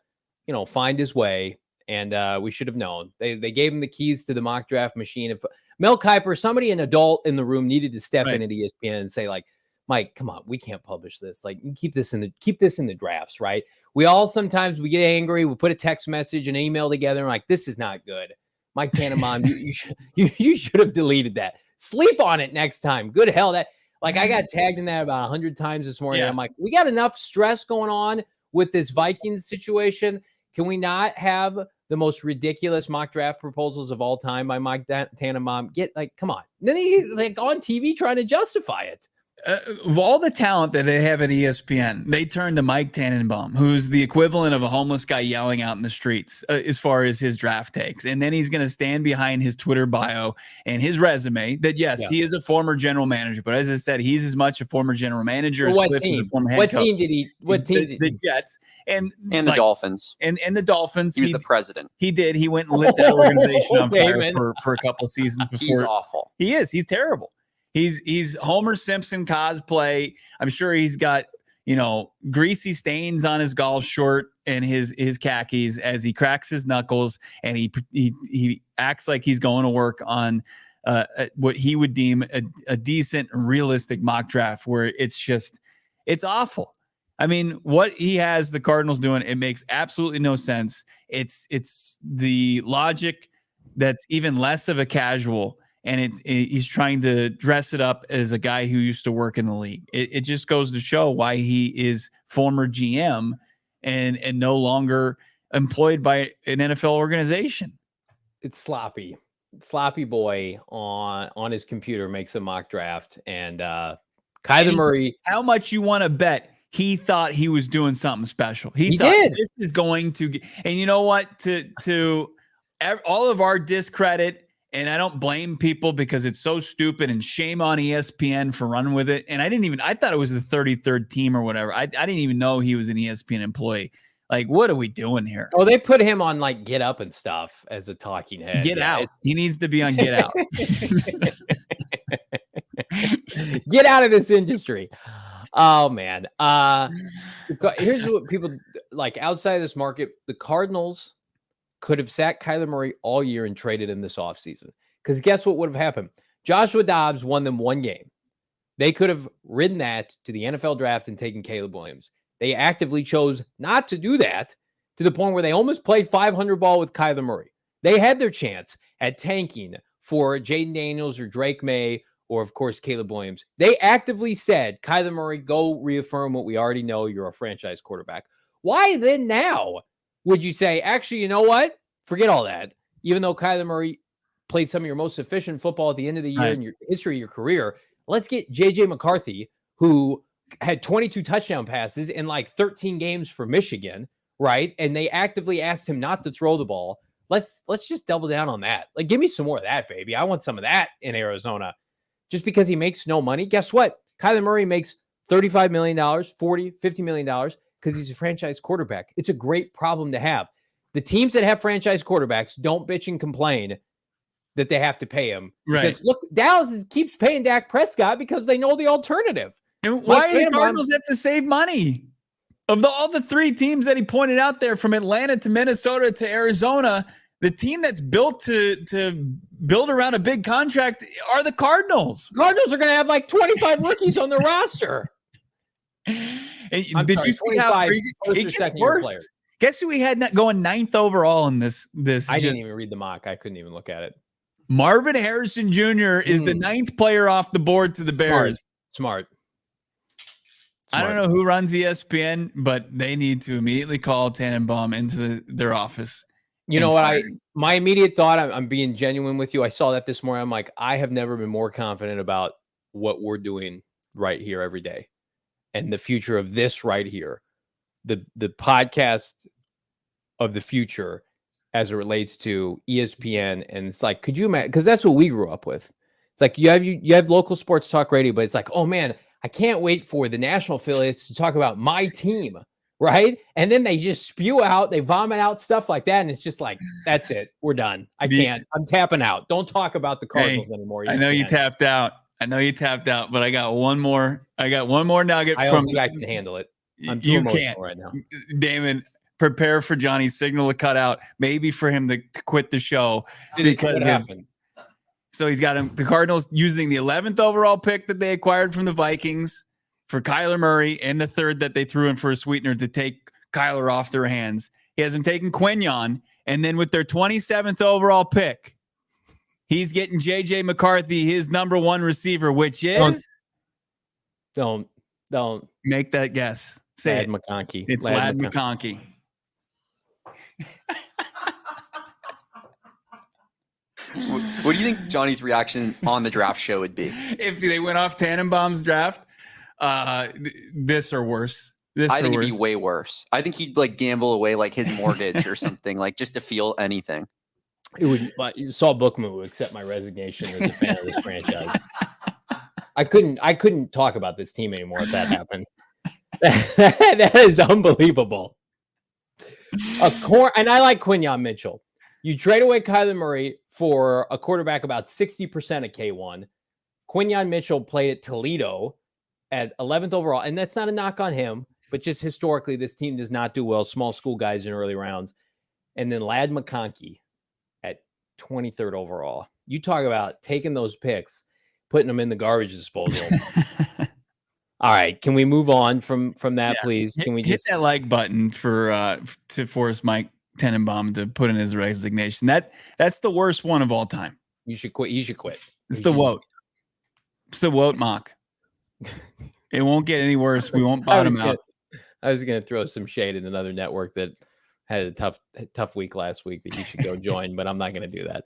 find his way, and we should have known. They gave him the keys to the mock draft machine. If Mel Kiper, somebody, an adult in the room, needed to step in at ESPN and say, like, Mike, come on, we can't publish this. Like, keep this in the drafts, right? We all sometimes we get angry. We put a text message, an email together, and like, this is not good. Mike Tannenbaum, you should have deleted that. Sleep on it next time. Good hell, that Like, I got tagged in that about 100 times this morning. Yeah. I'm like, we got enough stress going on with this Vikings situation. Can we not have the most ridiculous mock draft proposals of all time by Mike Tannenbaum? Come on. And then he's like on TV trying to justify it. Of all the talent that they have at ESPN, they turn to Mike Tannenbaum, who's the equivalent of a homeless guy yelling out in the streets as far as his draft takes. And then he's going to stand behind his Twitter bio and his resume that, yes, he is a former general manager. But as I said, he's as much a former general manager as Cliff is a former head coach. The Jets. And the Dolphins. And the Dolphins. He was the president. He did. He went and lit that organization on fire for a couple of seasons before. He's awful. He is. He's terrible. He's Homer Simpson cosplay. I'm sure he's got, greasy stains on his golf short and his khakis as he cracks his knuckles and he acts like he's going to work on what he would deem a decent, realistic mock draft where it's awful. I mean, what he has the Cardinals doing, it makes absolutely no sense. It's the logic that's even less of a casual. And he's trying to dress it up as a guy who used to work in the league. It just goes to show why he is former GM and no longer employed by an NFL organization. It's sloppy. Sloppy boy on his computer makes a mock draft. And Kyler Murray. How much you want to bet he thought he was doing something special? He thought did. This is going to – and you know what? To all of our discredit – and I don't blame people because it's so stupid and shame on ESPN for running with it. And I thought it was the 33rd team or whatever. I didn't even know he was an ESPN employee. Like, what are we doing here? Oh, they put him on like Get Up and stuff as a talking head. Get Out. He needs to be on Get Out. Get out of this industry. Oh, man. Here's what people like outside of this market. The Cardinals could have sacked Kyler Murray all year and traded him this offseason. Because guess what would have happened? Joshua Dobbs won them one game. They could have ridden that to the NFL draft and taken Caleb Williams. They actively chose not to do that to the point where they almost played 500 ball with Kyler Murray. They had their chance at tanking for Jaden Daniels or Drake May or, of course, Caleb Williams. They actively said, Kyler Murray, go reaffirm what we already know. You're a franchise quarterback. Why then now would you say, actually, you know what? Forget all that. Even though Kyler Murray played some of your most efficient football at the end of the year in your history of your career, let's get JJ McCarthy, who had 22 touchdown passes in like 13 games for Michigan, right? And they actively asked him not to throw the ball. Let's just double down on that. Like, give me some more of that, baby. I want some of that in Arizona. Just because he makes no money, guess what? Kyler Murray makes $35 million, $40, $50 million. Because he's a franchise quarterback. It's a great problem to have. The teams that have franchise quarterbacks don't bitch and complain that they have to pay him. Right. Because look, Dallas keeps paying Dak Prescott because they know the alternative. And why do the Cardinals have to save money? Of all the three teams that he pointed out there, from Atlanta to Minnesota to Arizona, the team that's built to build around a big contract are the Cardinals. Cardinals are going to have like 25 rookies on their roster. Did you see how it gets worse? Players. Guess who we had going 9th overall in this? I didn't even read the mock. I couldn't even look at it. Marvin Harrison Jr. is the 9th player off the board to the Bears. Smart. I don't know who runs ESPN, but they need to immediately call Tannenbaum into their office. You know what? My immediate thought, I'm being genuine with you. I saw that this morning. I'm like, I have never been more confident about what we're doing right here every day. And the future of this right here, the podcast of the future as it relates to ESPN. And it's like, could you imagine? Because that's what we grew up with. It's like you have local sports talk radio, but it's like, oh man, I can't wait for the national affiliates to talk about my team, right? And then they just spew out, they vomit out stuff like that, and it's just like, that's it, we're done. I can't. I'm tapping out. Don't talk about the Cardinals anymore. I know you tapped out. But I got one more. Nugget I don't think I can handle it. I'm too emotional right now. Damon, prepare for Johnny's signal to cut out. Maybe for him to quit the show because happened. So he's got the Cardinals using the 11th overall pick that they acquired from the Vikings for Kyler Murray and the 3rd that they threw in for a sweetener to take Kyler off their hands. He has him taking Quinyon, and then with their 27th overall pick, he's getting JJ McCarthy, his number 1 receiver, which is Don't make that guess. Say Ladd it. McConkey. It's Ladd McConkey. What do you think Johnny's reaction on the draft show would be? If they went off Tannenbaum's draft, this or worse. I think it'd be way worse. I think he'd like gamble away like his mortgage or something, like just to feel anything. It would. Saul Bookman would accept my resignation as a fan of this franchise. I couldn't talk about this team anymore if that happened. That is unbelievable. And I like Quinyon Mitchell. You trade away Kyler Murray for a quarterback about 60% of K1. Quinyon Mitchell played at Toledo at 11th overall, and that's not a knock on him, but just historically, this team does not do well. Small school guys in early rounds. And then Ladd McConkey at 23rd overall. You talk about taking those picks, putting them in the garbage disposal. All right, can we move on from that, please? Can we hit that like button for to force Mike Tannenbaum to put in his resignation? That's the worst one of all time. You should quit. You should quit. It's the Wout. It's the Wout mock. It won't get any worse. We won't bottom out. I was going to throw some shade at another network that had a tough week last week that you should go join, but I'm not going to do that.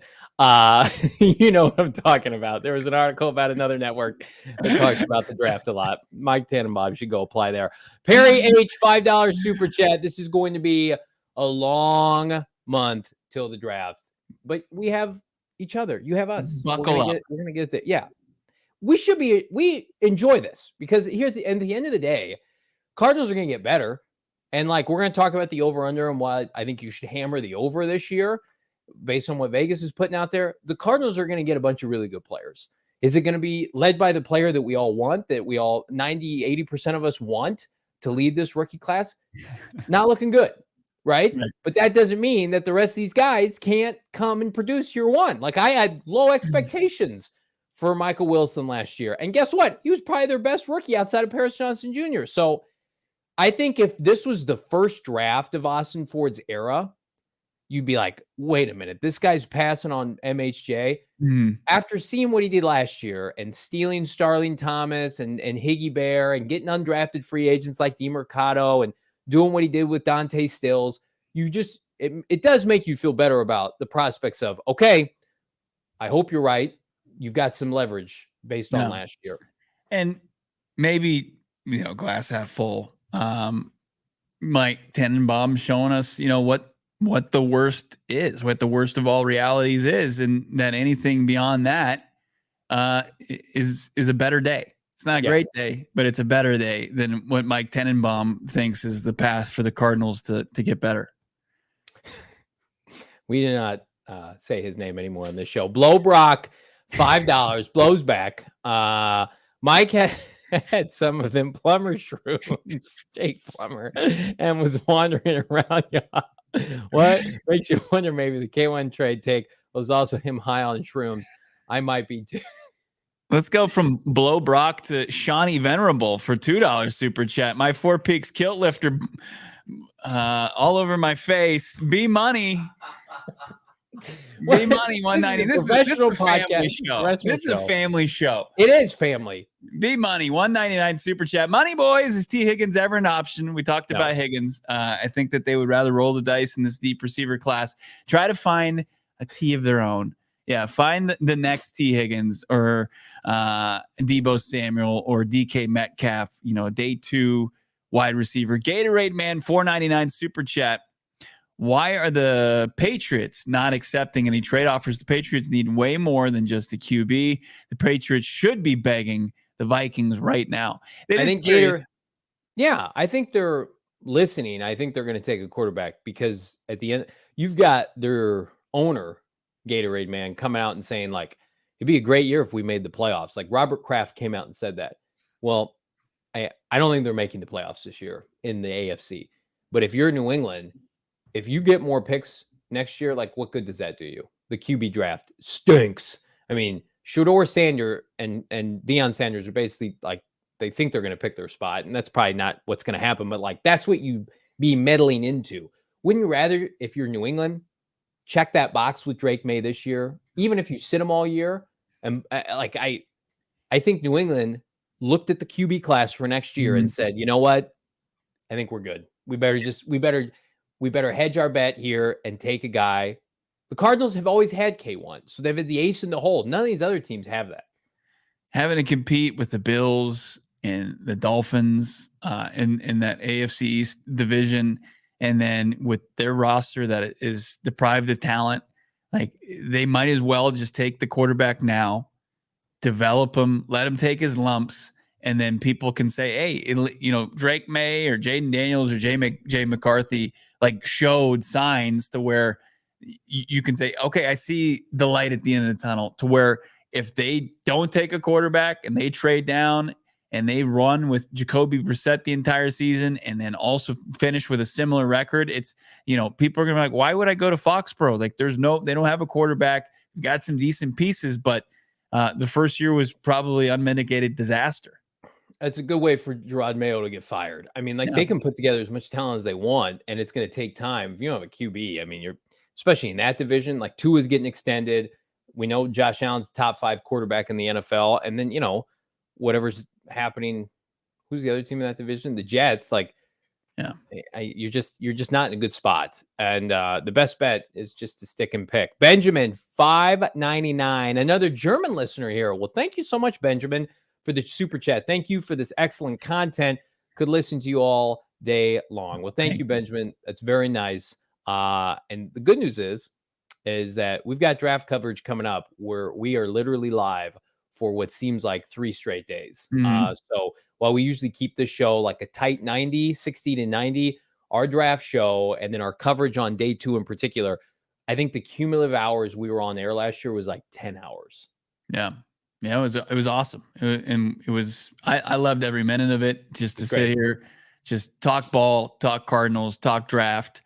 You know what I'm talking about. There was an article about another network that talks about the draft a lot. Mike Tannenbaum should go apply there. Perry H, $5 super chat. This is going to be a long month till the draft, but we have each other. You have us. Buckle up. We're going to get it. Yeah. We enjoy this because here at the end of the day, Cardinals are going to get better. And like, we're going to talk about the over under and why I think you should hammer the over this year based on what Vegas is putting out there. The Cardinals are going to get a bunch of really good players. Is it going to be led by the player that we all want, that we all 80% of us want to lead this rookie class? Not looking good. Right? But that doesn't mean that the rest of these guys can't come and produce year one. Like, I had low expectations for Michael Wilson last year. And guess what? He was probably their best rookie outside of Paris Johnson Jr. So I think if this was the first draft of Austin Ford's era, you'd be like, wait a minute, this guy's passing on MHJ. After seeing what he did last year and stealing Starling Thomas and Higgy Bear and getting undrafted free agents like DeMercado and doing what he did with Dante Stills, it does make you feel better about the prospects of, okay, I hope you're right. You've got some leverage based on last year. And maybe, glass half full. Mike Tannenbaum showing us, what the worst is, what the worst of all realities is, and that anything beyond that is a better day. It's not a great day, but it's a better day than what Mike Tannenbaum thinks is the path for the Cardinals to get better. We did not say his name anymore on this show. Bo Brack, $5, blows back. Mike had some of them plumber shrooms, Jake Plumber, and was wandering around. What makes you wonder maybe the K1 trade take was also him high on shrooms? I might be too. Let's go from Bo Brack to Shawnee Venerable for $2 super chat. My Four Peaks kilt lifter all over my face. B Money. B Money 190. This is a family show. This is a family show. It is family. B Money 199 super chat. Money boys, is T Higgins ever an option? We talked about Higgins. I think that they would rather roll the dice in this deep receiver class. Try to find a T of their own. Yeah, find the next T Higgins or Debo Samuel or DK Metcalf, day 2 wide receiver. Gatorade Man 499 super chat. Why are the Patriots not accepting any trade offers? The Patriots need way more than just a QB. The Patriots should be begging the Vikings right now. I think I think they're listening. I think they're going to take a quarterback because at the end, you've got their owner, Gatorade Man, coming out and saying, like, it'd be a great year if we made the playoffs. Like, Robert Kraft came out and said that. Well, I don't think they're making the playoffs this year in the AFC. But if you're New England, if you get more picks next year, like, what good does that do you? The QB draft stinks. I mean, Shedeur Sanders and Deion Sanders are basically like, they think they're going to pick their spot, and that's probably not what's going to happen. But like, that's what you be meddling into. Wouldn't you rather, if you're New England, check that box with Drake May this year, even if you sit him all year? And I think New England, looked at the QB class for next year and said, you know what? I think we're good. We better hedge our bet here and take a guy. The Cardinals have always had K1, so they've had the ace in the hole. None of these other teams have that. Having to compete with the Bills and the Dolphins in that AFC East division, and then with their roster that is deprived of talent, like they might as well just take the quarterback now, develop him, let him take his lumps, and then people can say, hey, Drake May or Jaden Daniels or J McCarthy like showed signs to where you can say, okay, I see the light at the end of the tunnel, to where if they don't take a quarterback and they trade down and they run with Jacoby Brissett the entire season and then also finish with a similar record, it's, people are going to be like, why would I go to Foxborough? Like they don't have a quarterback, got some decent pieces, but the first year was probably unmitigated disaster. That's a good way for Gerard Mayo to get fired. I mean, they can put together as much talent as they want, and it's going to take time. If you don't have a QB, I mean, you're especially in that division, like Tua is getting extended. We know Josh Allen's top 5 quarterback in the NFL. And then, whatever's happening, who's the other team in that division? The Jets. Like, you're just not in a good spot. And the best bet is just to stick and pick. Benjamin, $5.99, another German listener here. Well, thank you so much, Benjamin, for the super chat. Thank you for this excellent content. Could listen to you all day long. Well, thank you, Benjamin. That's very nice. And the good news is that we've got draft coverage coming up where we are literally live for what seems like 3 straight days. So while we usually keep this show like a tight 60 to 90, our draft show and then our coverage on day 2 in particular, I think the cumulative hours we were on air last year was like 10 hours. Yeah. Yeah, it was awesome. I loved every minute of it, just to sit here, just talk ball, talk Cardinals, talk draft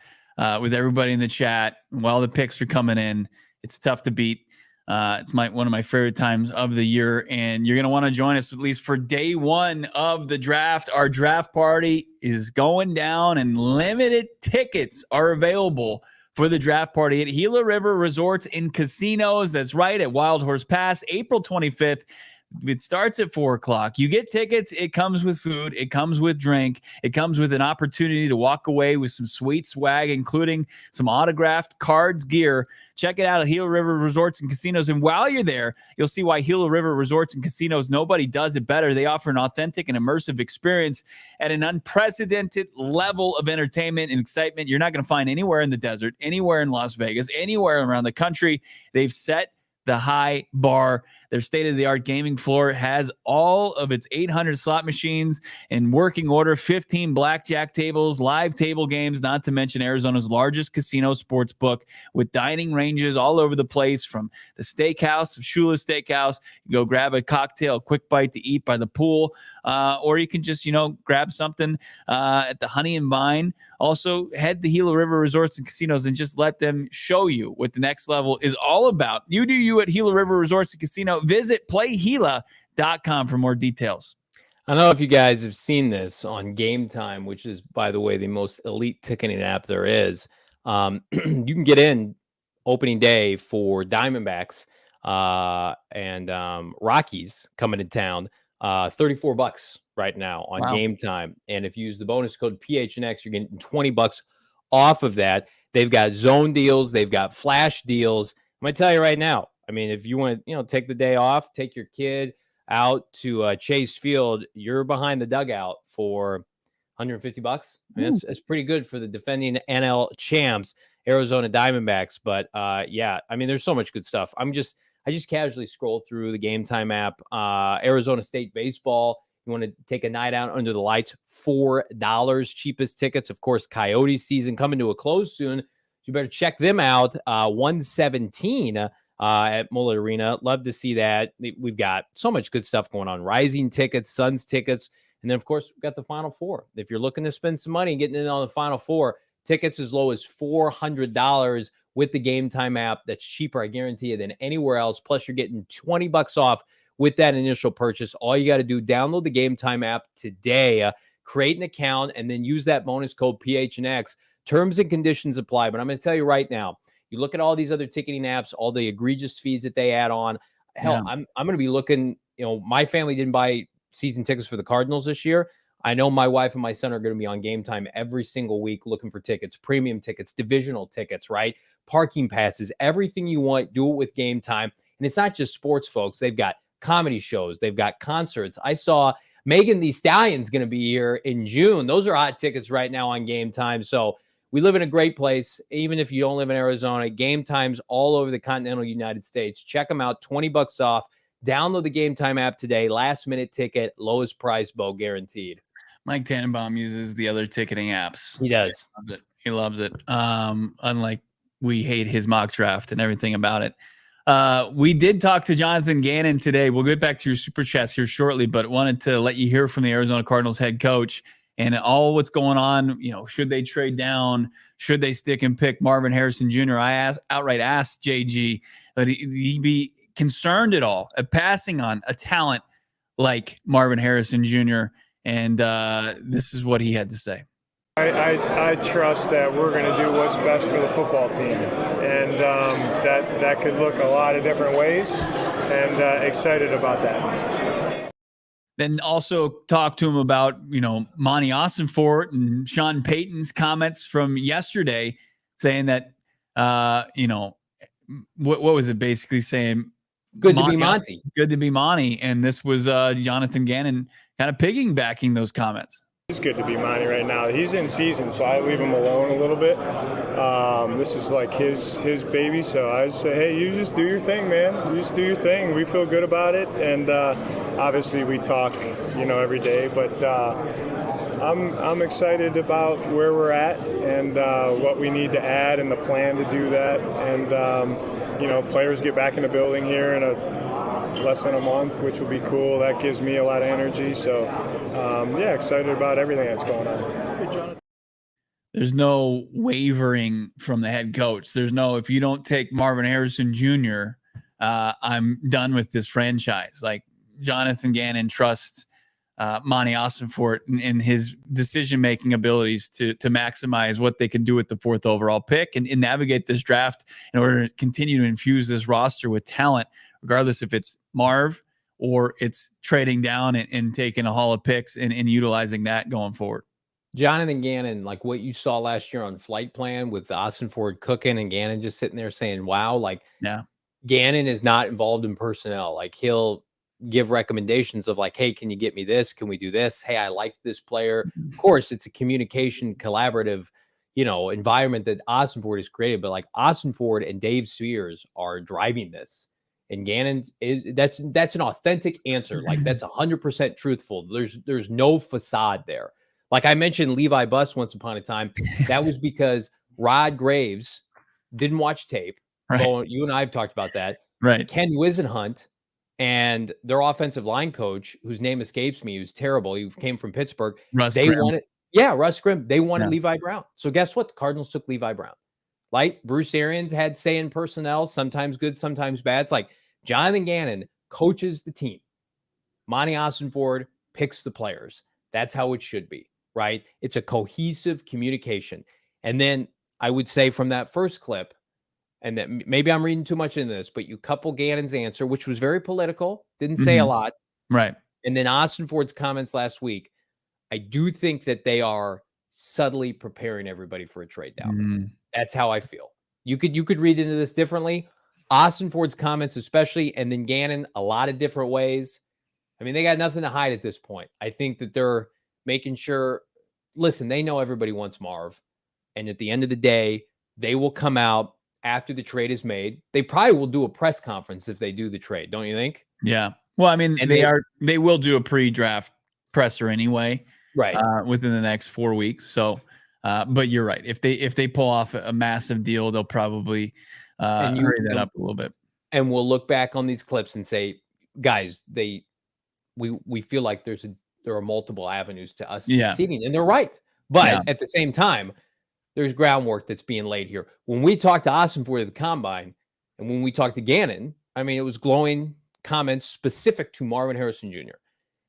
with everybody in the chat while the picks are coming in. It's tough to beat. It's one of my favorite times of the year, and you're going to want to join us at least for day 1 of the draft. Our draft party is going down, and limited tickets are available for the draft party at Gila River Resorts and Casinos. That's right, at Wild Horse Pass, April 25th. It starts at 4:00. You get tickets. It comes with food. It comes with drink. It comes with an opportunity to walk away with some sweet swag, including some autographed cards, gear. Check it out at Gila River Resorts and Casinos. And while you're there, you'll see why Gila River Resorts and Casinos, nobody does it better. They offer an authentic and immersive experience at an unprecedented level of entertainment and excitement you're not going to find anywhere in the desert, anywhere in Las Vegas, anywhere around the country. They've set the high bar. Their state-of-the-art gaming floor has all of its 800 slot machines in working order, 15 blackjack tables, live table games, not to mention Arizona's largest casino sports book with dining ranges all over the place, from the steakhouse of Shula Steakhouse. You go grab a cocktail, a quick bite to eat by the pool, or you can just, grab something at the Honey and Vine. Also, head to Gila River Resorts and Casinos and just let them show you what the next level is all about. You do you at Gila River Resorts and Casino. Visit playGila.com for more details. I don't know if you guys have seen this on Game Time, which is, by the way, the most elite ticketing app there is. You can get in opening day for Diamondbacks and Rockies coming to town. $34 right now on Game Time. And if you use the bonus code PHNX, you're getting $20 off of that. They've got zone deals. They've got flash deals. I'm going to tell you right now, I mean, if you want to, take the day off, take your kid out to Chase Field, you're behind the dugout for $150. I mean, that's pretty good for the defending NL champs, Arizona Diamondbacks. But yeah, I mean, there's so much good stuff. I just casually scroll through the Game Time app. Arizona State baseball. You want to take a night out under the lights, $4 cheapest tickets. Of course, Coyote season coming to a close soon. You better check them out. 117 at Mullet Arena. Love to see that. We've got so much good stuff going on. Rising tickets, Suns tickets. And then, of course, we've got the Final Four. If you're looking to spend some money getting in on the Final Four, tickets as low as $400 with the Game Time app. That's cheaper, I guarantee you, than anywhere else. Plus, you're getting $20 off with that initial purchase. All you got to do, download the Game Time app today, create an account, and then use that bonus code PHNX. Terms and conditions apply. But I'm going to tell you right now, you look at all these other ticketing apps, all the egregious fees that they add on. Hell, I'm going to be looking, my family didn't buy season tickets for the Cardinals this year. I know my wife and my son are going to be on Game Time every single week looking for tickets, premium tickets, divisional tickets, right? Parking passes, everything you want, do it with Game Time. And it's not just sports, folks. They've got comedy shows. They've got concerts. I saw Megan Thee Stallion's going to be here in June. Those are hot tickets right now on Game Time. So we live in a great place. Even if you don't live in Arizona, Game Time's all over the continental United States. Check them out, $20 off. Download the Game Time app today. Last minute ticket, lowest price, Bo, guaranteed. Mike Tannenbaum uses the other ticketing apps. He does. He loves it. Unlike we hate his mock draft and everything about it. We did talk to Jonathan Gannon today. We'll get back to your super chats here shortly, but wanted to let you hear from the Arizona Cardinals head coach and all what's going on. You know, should they trade down? Should they stick and pick Marvin Harrison Jr.? I outright asked JG that he'd be concerned at all at passing on a talent like Marvin Harrison Jr. And this is what he had to say. I trust that we're going to do what's best for the football team, and that could look a lot of different ways, and excited about that. Then also talk to him about, Monty Ossenfort and Sean Payton's comments from yesterday saying that, what was it basically saying? Good to be Monty. Good to be Monty. And this was Jonathan Gannon kind of piggybacking those comments. It's good to be Monty right now. He's in season, so I leave him alone a little bit. This is like his baby, so I just say, hey, you just do your thing, man. You just do your thing. We feel good about it, and obviously we talk, every day. But I'm excited about where we're at and what we need to add and the plan to do that. And players get back in the building here in less than a month, which will be cool. That gives me a lot of energy. So, excited about everything that's going on. There's no wavering from the head coach. There's no, if you don't take Marvin Harrison Jr., I'm done with this franchise. Like Jonathan Gannon trusts Monty Ossenfort in his decision-making abilities to maximize what they can do with the 4th overall pick and navigate this draft in order to continue to infuse this roster with talent, regardless if it's Marv or it's trading down and taking a haul of picks and utilizing that going forward. Jonathan Gannon, like what you saw last year on Flight Plan with Ossenfort cooking and Gannon just sitting there saying, wow, Gannon is not involved in personnel. Like he'll give recommendations of like, hey, can you get me this? Can we do this? Hey, I like this player. Of course, it's a communication collaborative, environment that Ossenfort has created, but like Ossenfort and Dave Spears are driving this. And Gannon that's an authentic answer. Like that's 100% truthful. There's no facade there. Like I mentioned Levi Buss once upon a time. That was because Rod Graves didn't watch tape. Right. Well, you and I have talked about that. Right. Ken Wisenhunt and their offensive line coach, whose name escapes me, who's terrible. He came from Pittsburgh. Russ Grimm. Russ Grimm. They wanted Levi Brown. So guess what? The Cardinals took Levi Brown. Like Bruce Arians had say in personnel, sometimes good, sometimes bad. It's like Jonathan Gannon coaches the team. Monty Ossenfort picks the players. That's how it should be, right? It's a cohesive communication. And then I would say from that first clip, and that maybe I'm reading too much into this, but you couple Gannon's answer, which was very political, didn't say a lot. Right. And then Ossenfort's comments last week, I do think that they are subtly preparing everybody for a trade down. That's how I feel. You could read into this differently. Ossenfort's comments especially, and then Gannon a lot of different ways. I mean, they got nothing to hide at this point. I think that they're making sure, listen, they know everybody wants Marv. And at the end of the day, they will come out after the trade is made. They probably will do a press conference if they do the trade, don't you think? Yeah. Well, I mean, And they will do a pre-draft presser anyway, right? Within the next 4 weeks. So, but you're right. If they pull off a massive deal, they'll probably hurry that up a little bit. And we'll look back on these clips and say, guys, we feel like there are multiple avenues to us succeeding, and they're right. But at the same time, there's groundwork that's being laid here. When we talked to Ossenfort at the Combine, and when we talked to Gannon, I mean, it was glowing comments specific to Marvin Harrison Jr.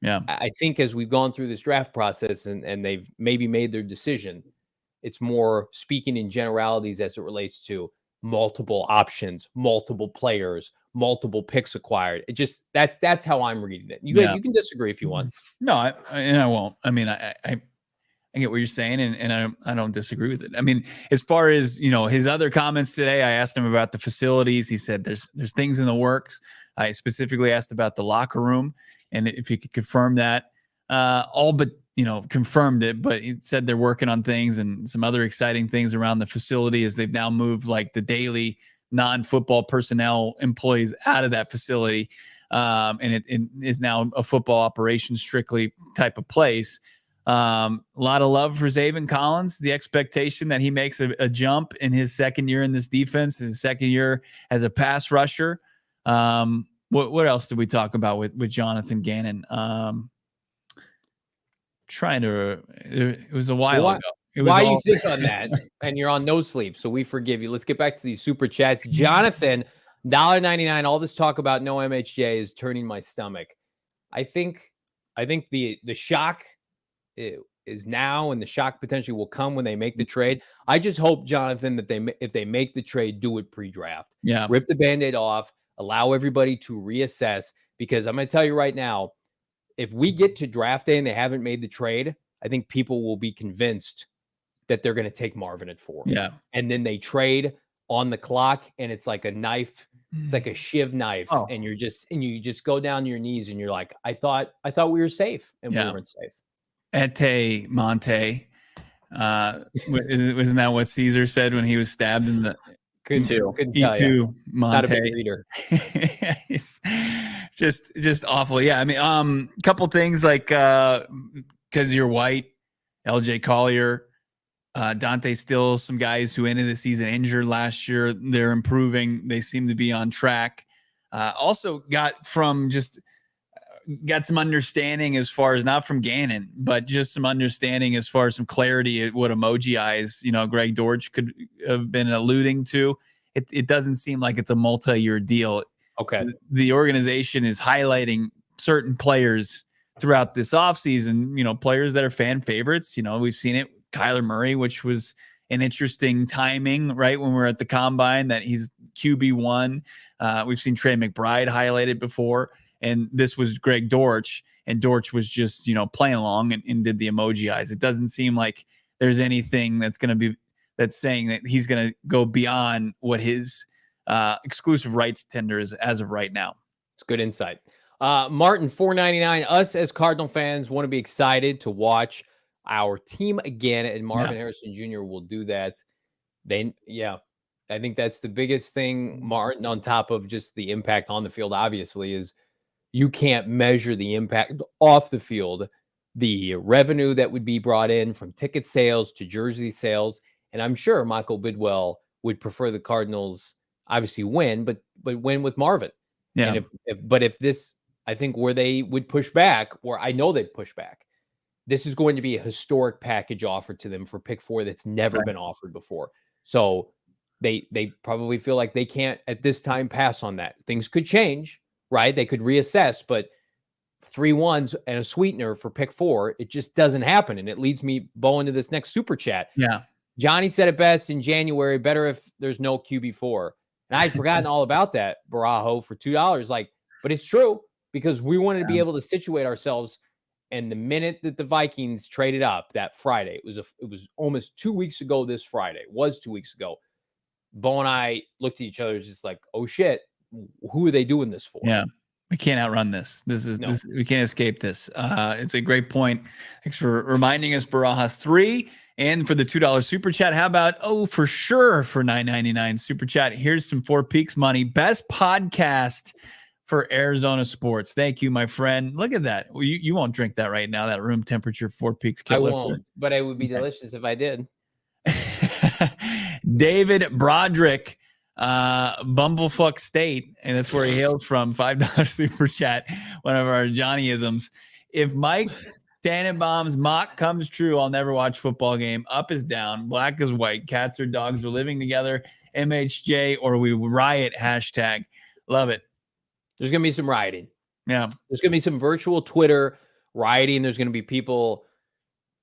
Yeah. I think as we've gone through this draft process and they've maybe made their decision, it's more speaking in generalities as it relates to multiple options, multiple players, multiple picks acquired. It just that's how I'm reading it. You can disagree if you want. No, I won't. I mean, I get what you're saying, and I don't disagree with it. I mean, as far as his other comments today, I asked him about the facilities. He said there's things in the works. I specifically asked about the locker room and if he could confirm that. All but confirmed it, but he said they're working on things and some other exciting things around the facility as they've now moved like the daily non-football personnel employees out of that facility, and it is now a football operations strictly type of place. A lot of love for Zaven Collins. The expectation that he makes a jump in his second year in this defense, his second year as a pass rusher. What else did we talk about with Jonathan Gannon? It was a while ago. Why you think on that? And you're on no sleep, so we forgive you. Let's get back to these super chats. Jonathan, $1.99. All this talk about no MHJ is turning my stomach. I think the shock is now, and the shock potentially will come when they make the trade. I just hope, Jonathan, that if they make the trade, do it pre-draft. Yeah, rip the Band-Aid off, allow everybody to reassess. Because I'm going to tell you right now, if we get to draft day and they haven't made the trade, I think people will be convinced that they're going to take Marvin at 4. Yeah. And then they trade on the clock, and it's like a knife. It's like a shiv knife. Oh. And you just go down to your knees and you're like, I thought we were safe, and we weren't safe. Ete Monte. Wasn't that what Caesar said when he was stabbed in the E2 Monte? Not a big reader. just awful. Yeah. I mean, a couple things like, because you're white, LJ Collier, Dante Stills, some guys who ended the season injured last year. They're improving. They seem to be on track. Also got some understanding as far as, not from Gannon, but just some understanding as far as some clarity at what emoji eyes, Greg Dortch could have been alluding to. It doesn't seem like it's a multi-year deal. Okay. The organization is highlighting certain players throughout this offseason, players that are fan favorites. We've seen it. Kyler Murray, which was an interesting timing, right? When we're at the combine, that he's QB1. We've seen Trey McBride highlighted before. And this was Greg Dortch, and Dortch was just, playing along and did the emoji eyes. It doesn't seem like there's anything that's saying that he's going to go beyond what his exclusive rights tender is as of right now. It's good insight. Martin, $4.99. Us as Cardinal fans want to be excited to watch our team again, and Marvin Harrison Jr. will do that. I think that's the biggest thing, Martin, on top of just the impact on the field, obviously, is you can't measure the impact off the field, the revenue that would be brought in from ticket sales to jersey sales. And I'm sure Michael Bidwell would prefer the Cardinals obviously win, but win with Marvin. Yeah. And if this, I think where they would push back, or I know they'd push back, this is going to be a historic package offered to them for pick 4 that's never been offered before. So they probably feel like they can't at this time pass on that. Things could change, right? They could reassess, but 3 1s and a sweetener for pick 4, it just doesn't happen. And it leads me, Bo, into this next super chat. Yeah. Johnny said it best in January, better if there's no QB4. And I'd forgotten all about that, Barajo, for $2. But it's true, because we wanted to be able to situate ourselves. And the minute that the Vikings traded up that Friday, it was almost 2 weeks ago this Friday. It was 2 weeks ago. Bo and I looked at each other, just like, oh shit, who are they doing this for? Yeah. We can't outrun this. We can't escape this. It's a great point. Thanks for reminding us, Barajas 3. And for the $2 super chat, how about, for sure, for $9.99 super chat, here's some 4 Peaks money. Best podcast for Arizona sports. Thank you, my friend. Look at that. Well, you won't drink that right now, that room temperature 4 Peaks. I won't, but it would be delicious if I did. David Broderick, Bumblefuck State, and that's where he hails from. $5 super chat, one of our Johnnyisms. If Mike Tannenbaum's mock comes true, I'll never watch football game. Up is down, black is white, cats or dogs are living together, MHJ, or we riot, hashtag. Love it. There's going to be some rioting. Yeah. There's going to be some virtual Twitter rioting. There's going to be people.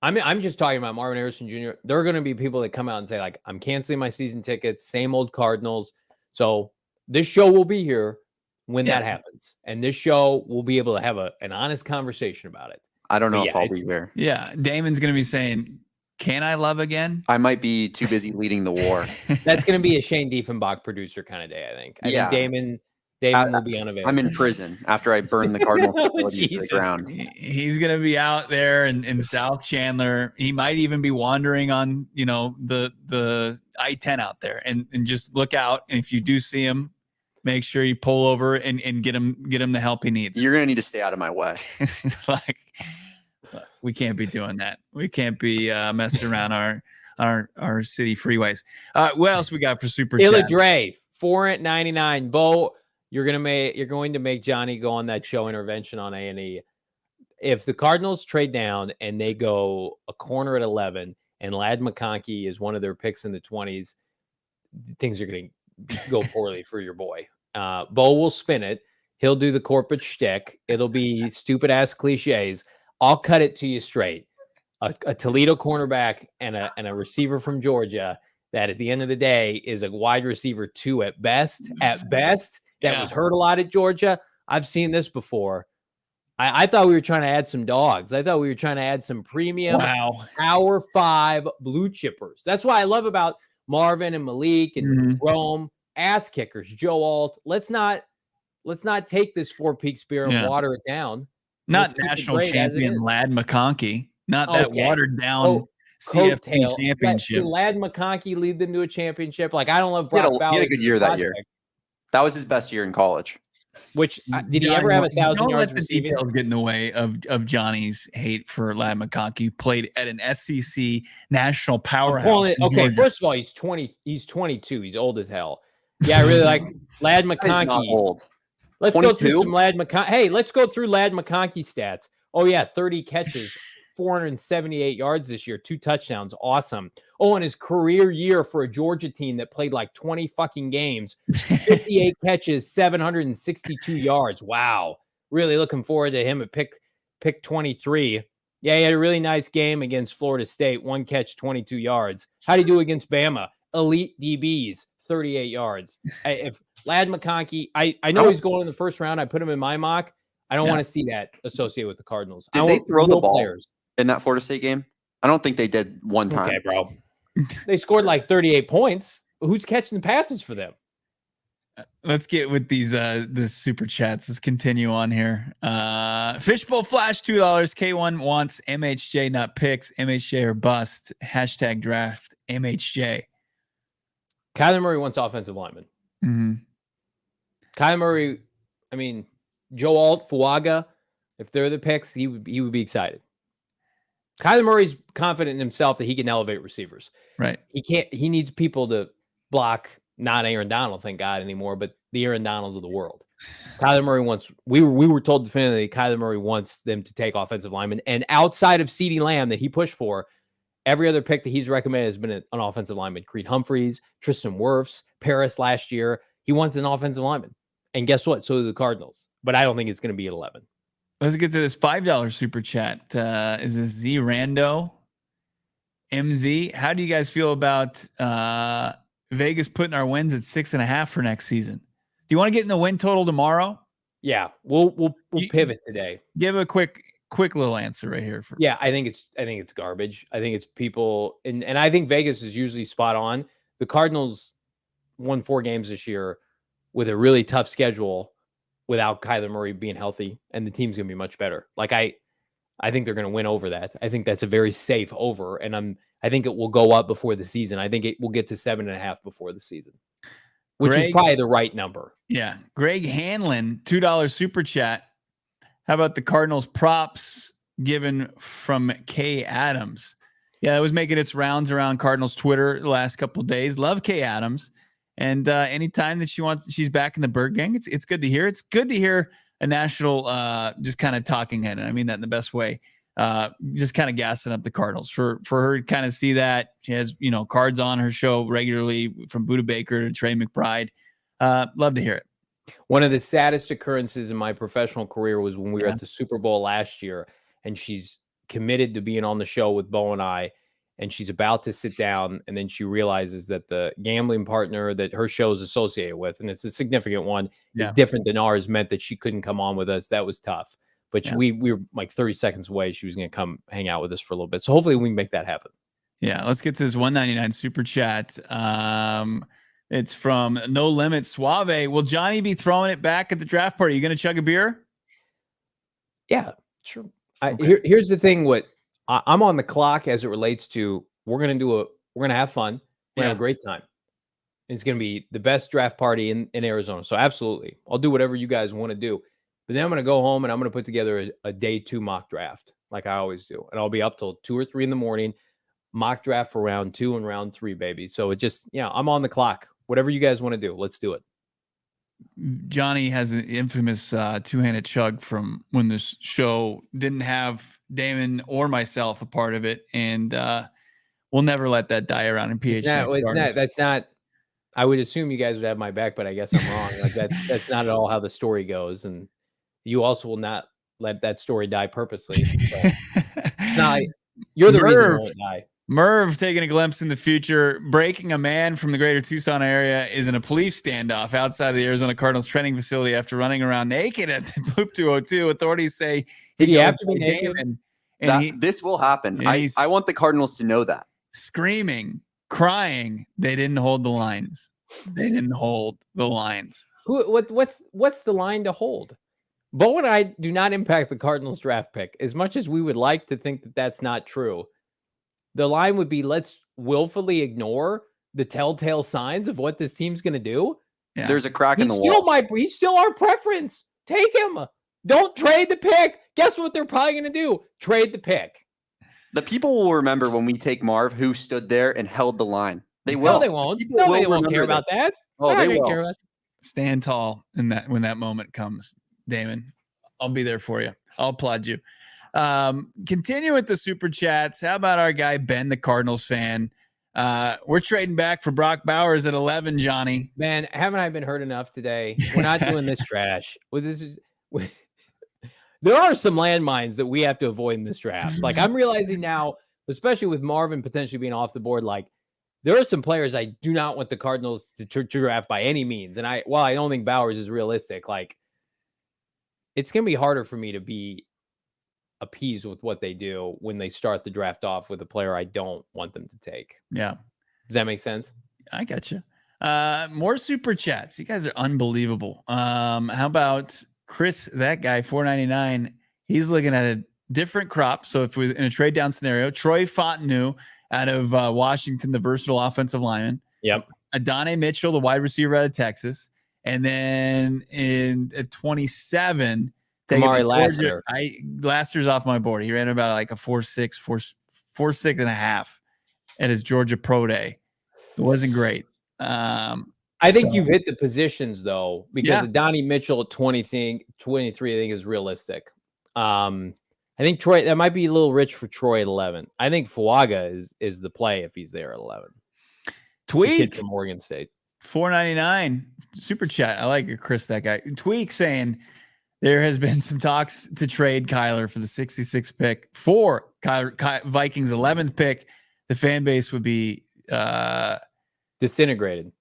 I'm just talking about Marvin Harrison Jr. There are going to be people that come out and say, like, I'm canceling my season tickets, same old Cardinals. So this show will be here. when that happens. And this show will be able to have an honest conversation about it. I don't know But if I'll be there. Yeah. Damon's going to be saying, can I love again? I might be too busy leading the war. That's going to be a Shane Diefenbach producer kind of day, I think. I think Damon will be unavailable. I'm in prison after I burn the Cardinal facility to the ground. He's going to be out there in South Chandler. He might even be wandering on, the I-10 out there and just look out. And if you do see him, make sure you pull over and get him the help he needs. You're going to need to stay out of my way. We can't be doing that. We can't be messing around our city freeways. What else we got for super chat? Illadre, $4.99. Bo, you're going to make Johnny go on that show Intervention on A&E. If the Cardinals trade down and they go a corner at 11 and Ladd McConkey is one of their picks in the 20s, things are going to go poorly for your boy. Bo will spin it. He'll do the corporate shtick. It'll be stupid ass cliches. I'll cut it to you straight. A Toledo cornerback and a receiver from Georgia that at the end of the day is a wide receiver 2 at best. That was hurt a lot at Georgia. I've seen this before. I thought we were trying to add some dogs. I thought we were trying to add some premium Power 5 blue chippers. That's what I love about Marvin and Malik and Rome, ass kickers, Joe Alt. Let's not take this Four Peaks beer and water it down. Not national champion Ladd McConkey. Not that watered down CFP championship. Ladd McConkey lead them to a championship. Like, I don't love Brock Bowers. He had a good year that year. That was his best year in college. Which did he ever have 1,000 yards? Don't let the details get in the way of Johnny's hate for Ladd McConkey. Played at an SEC national powerhouse. Okay, first of all, he's 20. He's 22. He's old as hell. Yeah, I really like Ladd McConkey. He's not old. Let's 22? Go through some Ladd McConkey. Hey, let's go through Ladd McConkey stats. Oh yeah, 30 catches, 478 yards this year, 2 touchdowns. Awesome. Oh, and his career year for a Georgia team that played like 20 fucking games, 58 catches, 762 yards. Wow. Really looking forward to him at pick 23. Yeah, he had a really nice game against Florida State. 1 catch, 22 yards. How'd he do against Bama? Elite DBs, 38 yards. If Ladd McConkey, I know he's going in the first round. I put him in my mock. I don't want to see that associated with the Cardinals. Did they throw the ball in that Florida State game? I don't think they did one time. Okay, bro. They scored like 38 points. Who's catching the passes for them? Let's get with these the super chats. Let's continue on here. Fishbowl Flash, $2. K1 wants MHJ, not picks. MHJ or bust. # draft MHJ. Kyler Murray wants offensive lineman. Mm-hmm. Kyler Murray, I mean, Joe Alt, Fuaga, if they're the picks, he would be excited. Kyler Murray's confident in himself that he can elevate receivers. Right. He needs people to block, not Aaron Donald, thank God, anymore, but the Aaron Donalds of the world. Kyler Murray wants, we were told definitively Kyler Murray wants them to take offensive linemen. And outside of CeeDee Lamb that he pushed for, every other pick that he's recommended has been an offensive lineman. Creed Humphreys, Tristan Wirfs, Paris last year. He wants an offensive lineman. And guess what? So do the Cardinals. But I don't think it's going to be at 11. Let's get to this $5 super chat. Is this Z Rando? MZ, how do you guys feel about Vegas putting our wins at 6.5 for next season? Do you want to get in the win total tomorrow? Yeah, we'll pivot today. Give a quick little answer right here. Yeah, I think it's garbage. I think it's people, and I think Vegas is usually spot on. The Cardinals won 4 games this year with a really tough schedule without Kyler Murray being healthy, and the team's going to be much better. Like I think they're going to win over that. I think that's a very safe over, and I think it will go up before the season. I think it will get to 7.5 before the season, which is probably the right number. Yeah. Greg Hanlon, $2 super chat. How about the Cardinals props given from Kay Adams? Yeah, it was making its rounds around Cardinals Twitter the last couple of days. Love Kay Adams. And anytime that she's back in the Bird Gang, it's good to hear. It's good to hear a national just kind of talking head. And I mean that in the best way. Just kind of gassing up the Cardinals for her to kind of see that. She has, cards on her show regularly from Buda Baker to Trey McBride. Love to hear it. One of the saddest occurrences in my professional career was when we were at the Super Bowl last year, and she's committed to being on the show with Bo and I. and she's about to sit down, and then she realizes that the gambling partner that her show is associated with, and it's a significant one, is different than ours, meant that she couldn't come on with us. That was tough. But we were like 30 seconds away. She was going to come hang out with us for a little bit. So hopefully we can make that happen. Yeah, let's get to this 199 super chat. It's from No Limit Suave. Will Johnny be throwing it back at the draft party? Are you going to chug a beer? Yeah, sure. Here's the thing. I'm on the clock as it relates to, we're going to have fun. We're going to have a great time. It's going to be the best draft party in Arizona. So absolutely, I'll do whatever you guys want to do. But then I'm going to go home and I'm going to put together a day 2 mock draft like I always do. And I'll be up till 2 or 3 in the morning, mock draft for round 2 and round 3, baby. So it just, I'm on the clock. Whatever you guys want to do, let's do it. Johnny has an infamous 2-handed chug from when this show didn't have Damon or myself a part of it. And we'll never let that die around in PHNX. That's not, I would assume you guys would have my back, but I guess I'm wrong. Like that's not at all how the story goes. And you also will not let that story die purposely. So it's not like you're the reason it won't die. Merv taking a glimpse in the future. Breaking a man from the greater Tucson area is in a police standoff outside of the Arizona Cardinals training facility after running around naked at the Loop 202. Authorities say he have to be naked. This will happen. I want the Cardinals to know that. Screaming, crying. They didn't hold the lines. They didn't hold the lines. What's the line to hold? Bo and I do not impact the Cardinals draft pick. As much as we would like to think that that's not true, the line would be, let's willfully ignore the telltale signs of what this team's going to do. Yeah. There's a crack in the wall. He's still our preference. Take him. Don't trade the pick. Guess what they're probably going to do? Trade the pick. The people will remember when we take Marv, who stood there and held the line. They will. No, they won't. They won't care about that. Oh, they will. Care about Stand tall in that when that moment comes, Damon. I'll be there for you. I'll applaud you. Continue with the super chats. How about our guy Ben, the Cardinals fan? We're trading back for Brock Bowers at 11, Johnny. Man, haven't I been hurt enough today? We're not doing this trash. There are some landmines that we have to avoid in this draft. Like I'm realizing now, especially with Marvin potentially being off the board, like there are some players I do not want the Cardinals to draft by any means. And while I don't think Bowers is realistic, like it's going to be harder for me to be appeased with what they do when they start the draft off with a player I don't want them to take. Yeah. Does that make sense? I got you. More super chats. You guys are unbelievable. How about Chris, that guy, $4.99? He's looking at a different crop. So if we're in a trade down scenario, Troy Fontenot out of Washington, the versatile offensive lineman. Yep. Adonai Mitchell, the wide receiver out of Texas. And then at 27, Kamari Lassiter. Lassiter's off my board. He ran about like a 4.6 and a half at his Georgia Pro Day. It wasn't great. I think you've hit the positions though, because Adonai Mitchell at 23, I think is realistic. I think Troy, that might be a little rich for Troy at 11. I think Fuaga is the play if he's there at 11. Tweak kid from Oregon State. $4.99 super chat. I like it, Chris, that guy. Tweak saying there has been some talks to trade Kyler for the 66th pick for Vikings 11th pick. The fan base would be disintegrated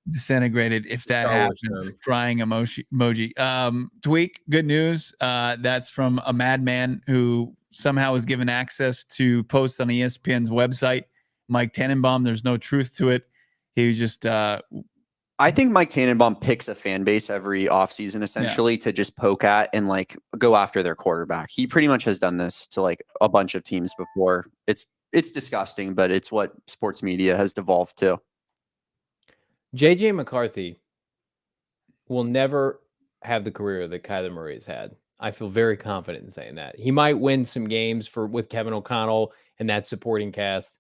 if that happens. Crying emoji. Tweak, good news. That's from a madman who somehow was given access to post on ESPN's website. Mike Tannenbaum. There's no truth to it. He was just I think Mike Tannenbaum picks a fan base every offseason essentially to just poke at and like go after their quarterback. He pretty much has done this to like a bunch of teams before. It's disgusting, but it's what sports media has devolved to. JJ McCarthy will never have the career that Kyler Murray has had. I feel very confident in saying that. He might win some games with Kevin O'Connell and that supporting cast.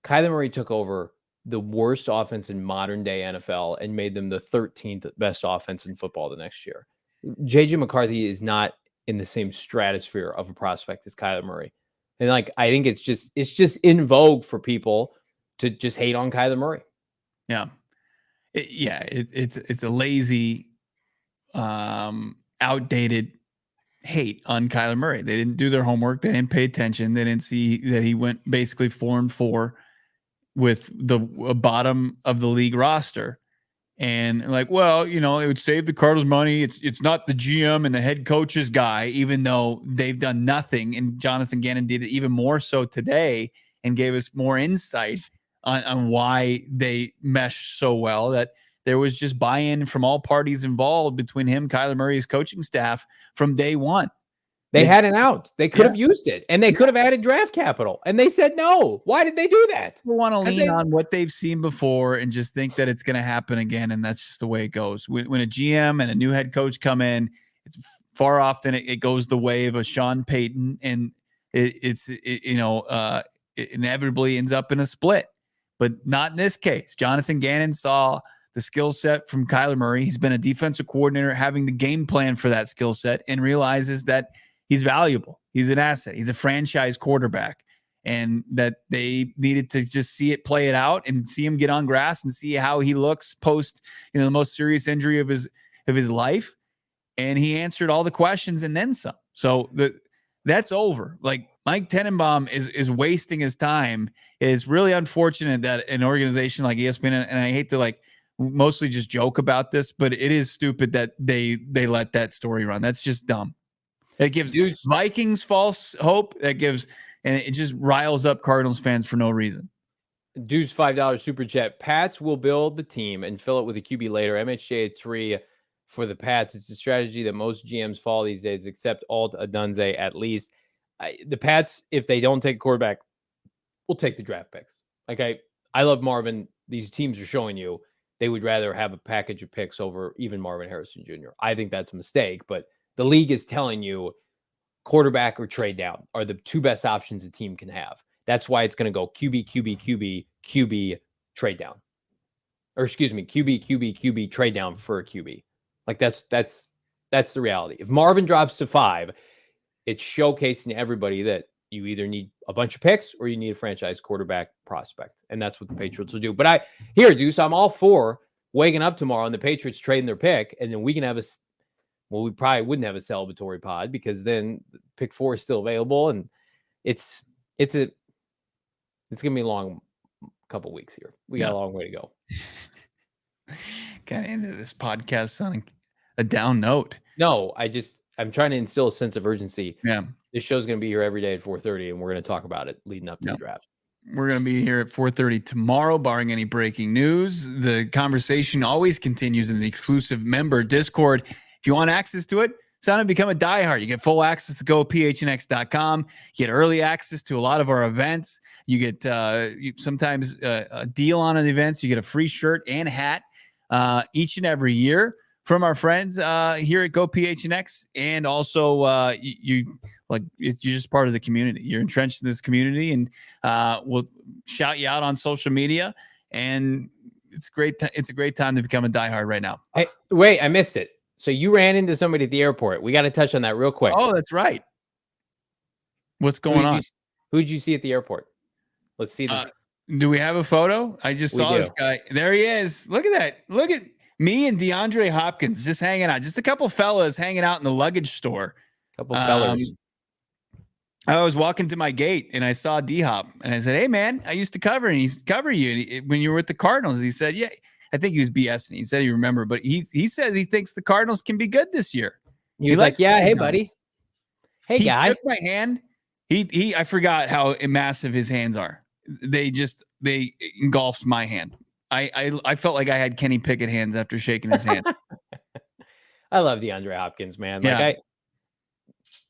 Kyler Murray took over the worst offense in modern day NFL and made them the 13th best offense in football the next year. JJ McCarthy is not in the same stratosphere of a prospect as Kyler Murray. And like, I think it's just in vogue for people to just hate on Kyler Murray. Yeah. It's a lazy, outdated hate on Kyler Murray. They didn't do their homework. They didn't pay attention. They didn't see that he went basically 4-4 with the bottom of the league roster. And like, well, it would save the Cardinals money. It's not the GM and the head coach's guy, even though they've done nothing. And Jonathan Gannon did it even more so today and gave us more insight on why they meshed so well, that there was just buy-in from all parties involved between him, Kyler Murray's coaching staff from day one. They had an out. They could have used it, and they could have added draft capital, and they said no. Why did they do that? People want to lean on what they've seen before and just think that it's going to happen again, and that's just the way it goes. When a GM and a new head coach come in, it's far often it goes the way of a Sean Payton, and it inevitably ends up in a split. But not in this case. Jonathan Gannon saw the skill set from Kyler Murray. He's been a defensive coordinator, having the game plan for that skill set, and realizes that he's valuable. He's an asset. He's a franchise quarterback, and that they needed to just see it, play it out, and see him get on grass and see how he looks post, the most serious injury of his life. And he answered all the questions and then some. So that's over. Like, Mike Tannenbaum is wasting his time. It's really unfortunate that an organization like ESPN, and I hate to mostly just joke about this, but it is stupid that they let that story run. That's just dumb. It gives Vikings false hope. And it just riles up Cardinals fans for no reason. Deuce $5 super chat. Pats will build the team and fill it with a QB later. MHJ at 3 for the Pats. It's a strategy that most GMs follow these days, except Alt Adunze at least. The Pats, if they don't take a quarterback, will take the draft picks. I love Marvin. These teams are showing you they would rather have a package of picks over even Marvin Harrison Jr. I think that's a mistake, but the league is telling you quarterback or trade down are the two best options a team can have. That's why it's going to go QB, QB, QB, QB, trade down. Or excuse me, QB, QB, QB, trade down for a QB. That's the reality. If Marvin drops to 5, it's showcasing to everybody that you either need a bunch of picks or you need a franchise quarterback prospect. And that's what the Patriots will do. But Deuce, I'm all for waking up tomorrow and the Patriots trading their pick, and then we can have we probably wouldn't have a celebratory pod because then pick 4 is still available, and it's going to be a long couple weeks here. We got a long way to go. Kind of ended this podcast on a down note. No, I'm trying to instill a sense of urgency. Yeah. This show's going to be here every day at 4:30, and we're going to talk about it leading up to the draft. We're going to be here at 4:30 tomorrow, barring any breaking news. The conversation always continues in the exclusive member Discord. If you want access to it, sign up and become a diehard. You get full access to PHNX.com. You get early access to a lot of our events. You get sometimes a deal on the events. You get a free shirt and hat each and every year from our friends here at PHNX. And also you're just part of the community. You're entrenched in this community, and we'll shout you out on social media. And it's great. It's a great time to become a diehard right now. Hey, wait, I missed it. So you ran into somebody at the airport. We got to touch on that real quick. Oh, that's right. What's going on? Who did you see at the airport? Let's see. Do we have a photo? I just saw this guy. There he is. Look at that. Look at me and DeAndre Hopkins just hanging out. Just a couple fellas hanging out in the luggage store. Couple fellas. I was walking to my gate and I saw D-Hop and I said, "Hey man, I used to cover you when you were with the Cardinals." He said, "Yeah." I think he was BSing. He said he remembered, but he says he thinks the Cardinals can be good this year. He was like, "Yeah, hey buddy, hey he guy." Shook my hand. I forgot how massive his hands are. They engulfed my hand. I felt like I had Kenny Pickett hands after shaking his hand. I love DeAndre Hopkins, man. Yeah.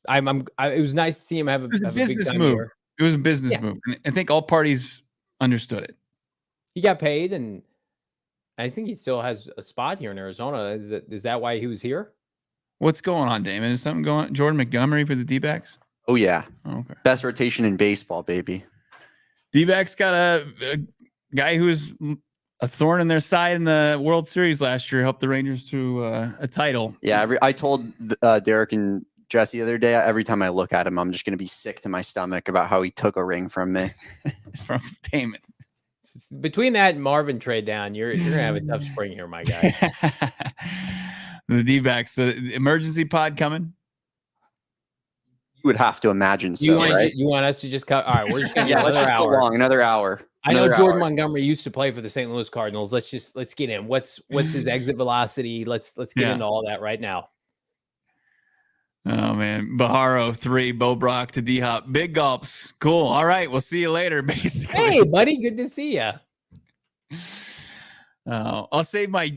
It was nice to see him have a business move. It was a business move. And I think all parties understood it. He got paid, and I think he still has a spot here in Arizona. Is that why he was here? What's going on, Damon? Is something going on? Jordan Montgomery for the D-backs? Oh, yeah. Oh, okay. Best rotation in baseball, baby. D-backs got a guy who's a thorn in their side in the World Series last year, helped the Rangers to a title. Yeah, I told Derek and Jesse the other day, every time I look at him, I'm just going to be sick to my stomach about how he took a ring from me. From Damon. Between that and Marvin trade down, you're going to have a tough spring here, my guy. The D-backs, the emergency pod coming. would have to imagine so, right? You want us to just cut? All right, we're just gonna Yeah, get let's another just go hour. long, another hour. I know Another Jordan hour. Montgomery used to play for the St. Louis Cardinals. Let's get in. What's his exit velocity? Let's get into all that right now. Oh man, Baharo 3, Bo Brack to D Hop, big gulps. Cool. All right, we'll see you later. Basically, Hey, buddy, good to see you. I'll save my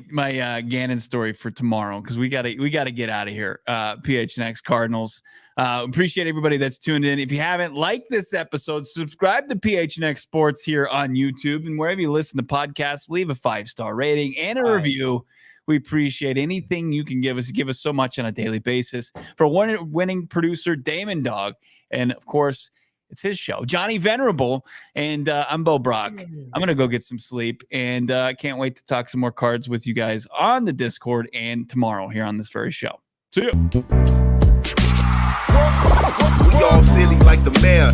Gannon story for tomorrow because we gotta get out of here. PHNX Cardinals. Appreciate everybody that's tuned in. If you haven't liked this episode, subscribe to PHNX Sports here on YouTube and wherever you listen to podcasts. Leave a 5-star rating and a review. We appreciate anything you can give us. You give us so much on a daily basis. For winning producer Damon Dog, and of course, it's his show, Johnny Venerable, and I'm Bo Brack. I'm gonna go get some sleep, and I can't wait to talk some more cards with you guys on the Discord and tomorrow here on this very show. See ya. We all silly like the mayor.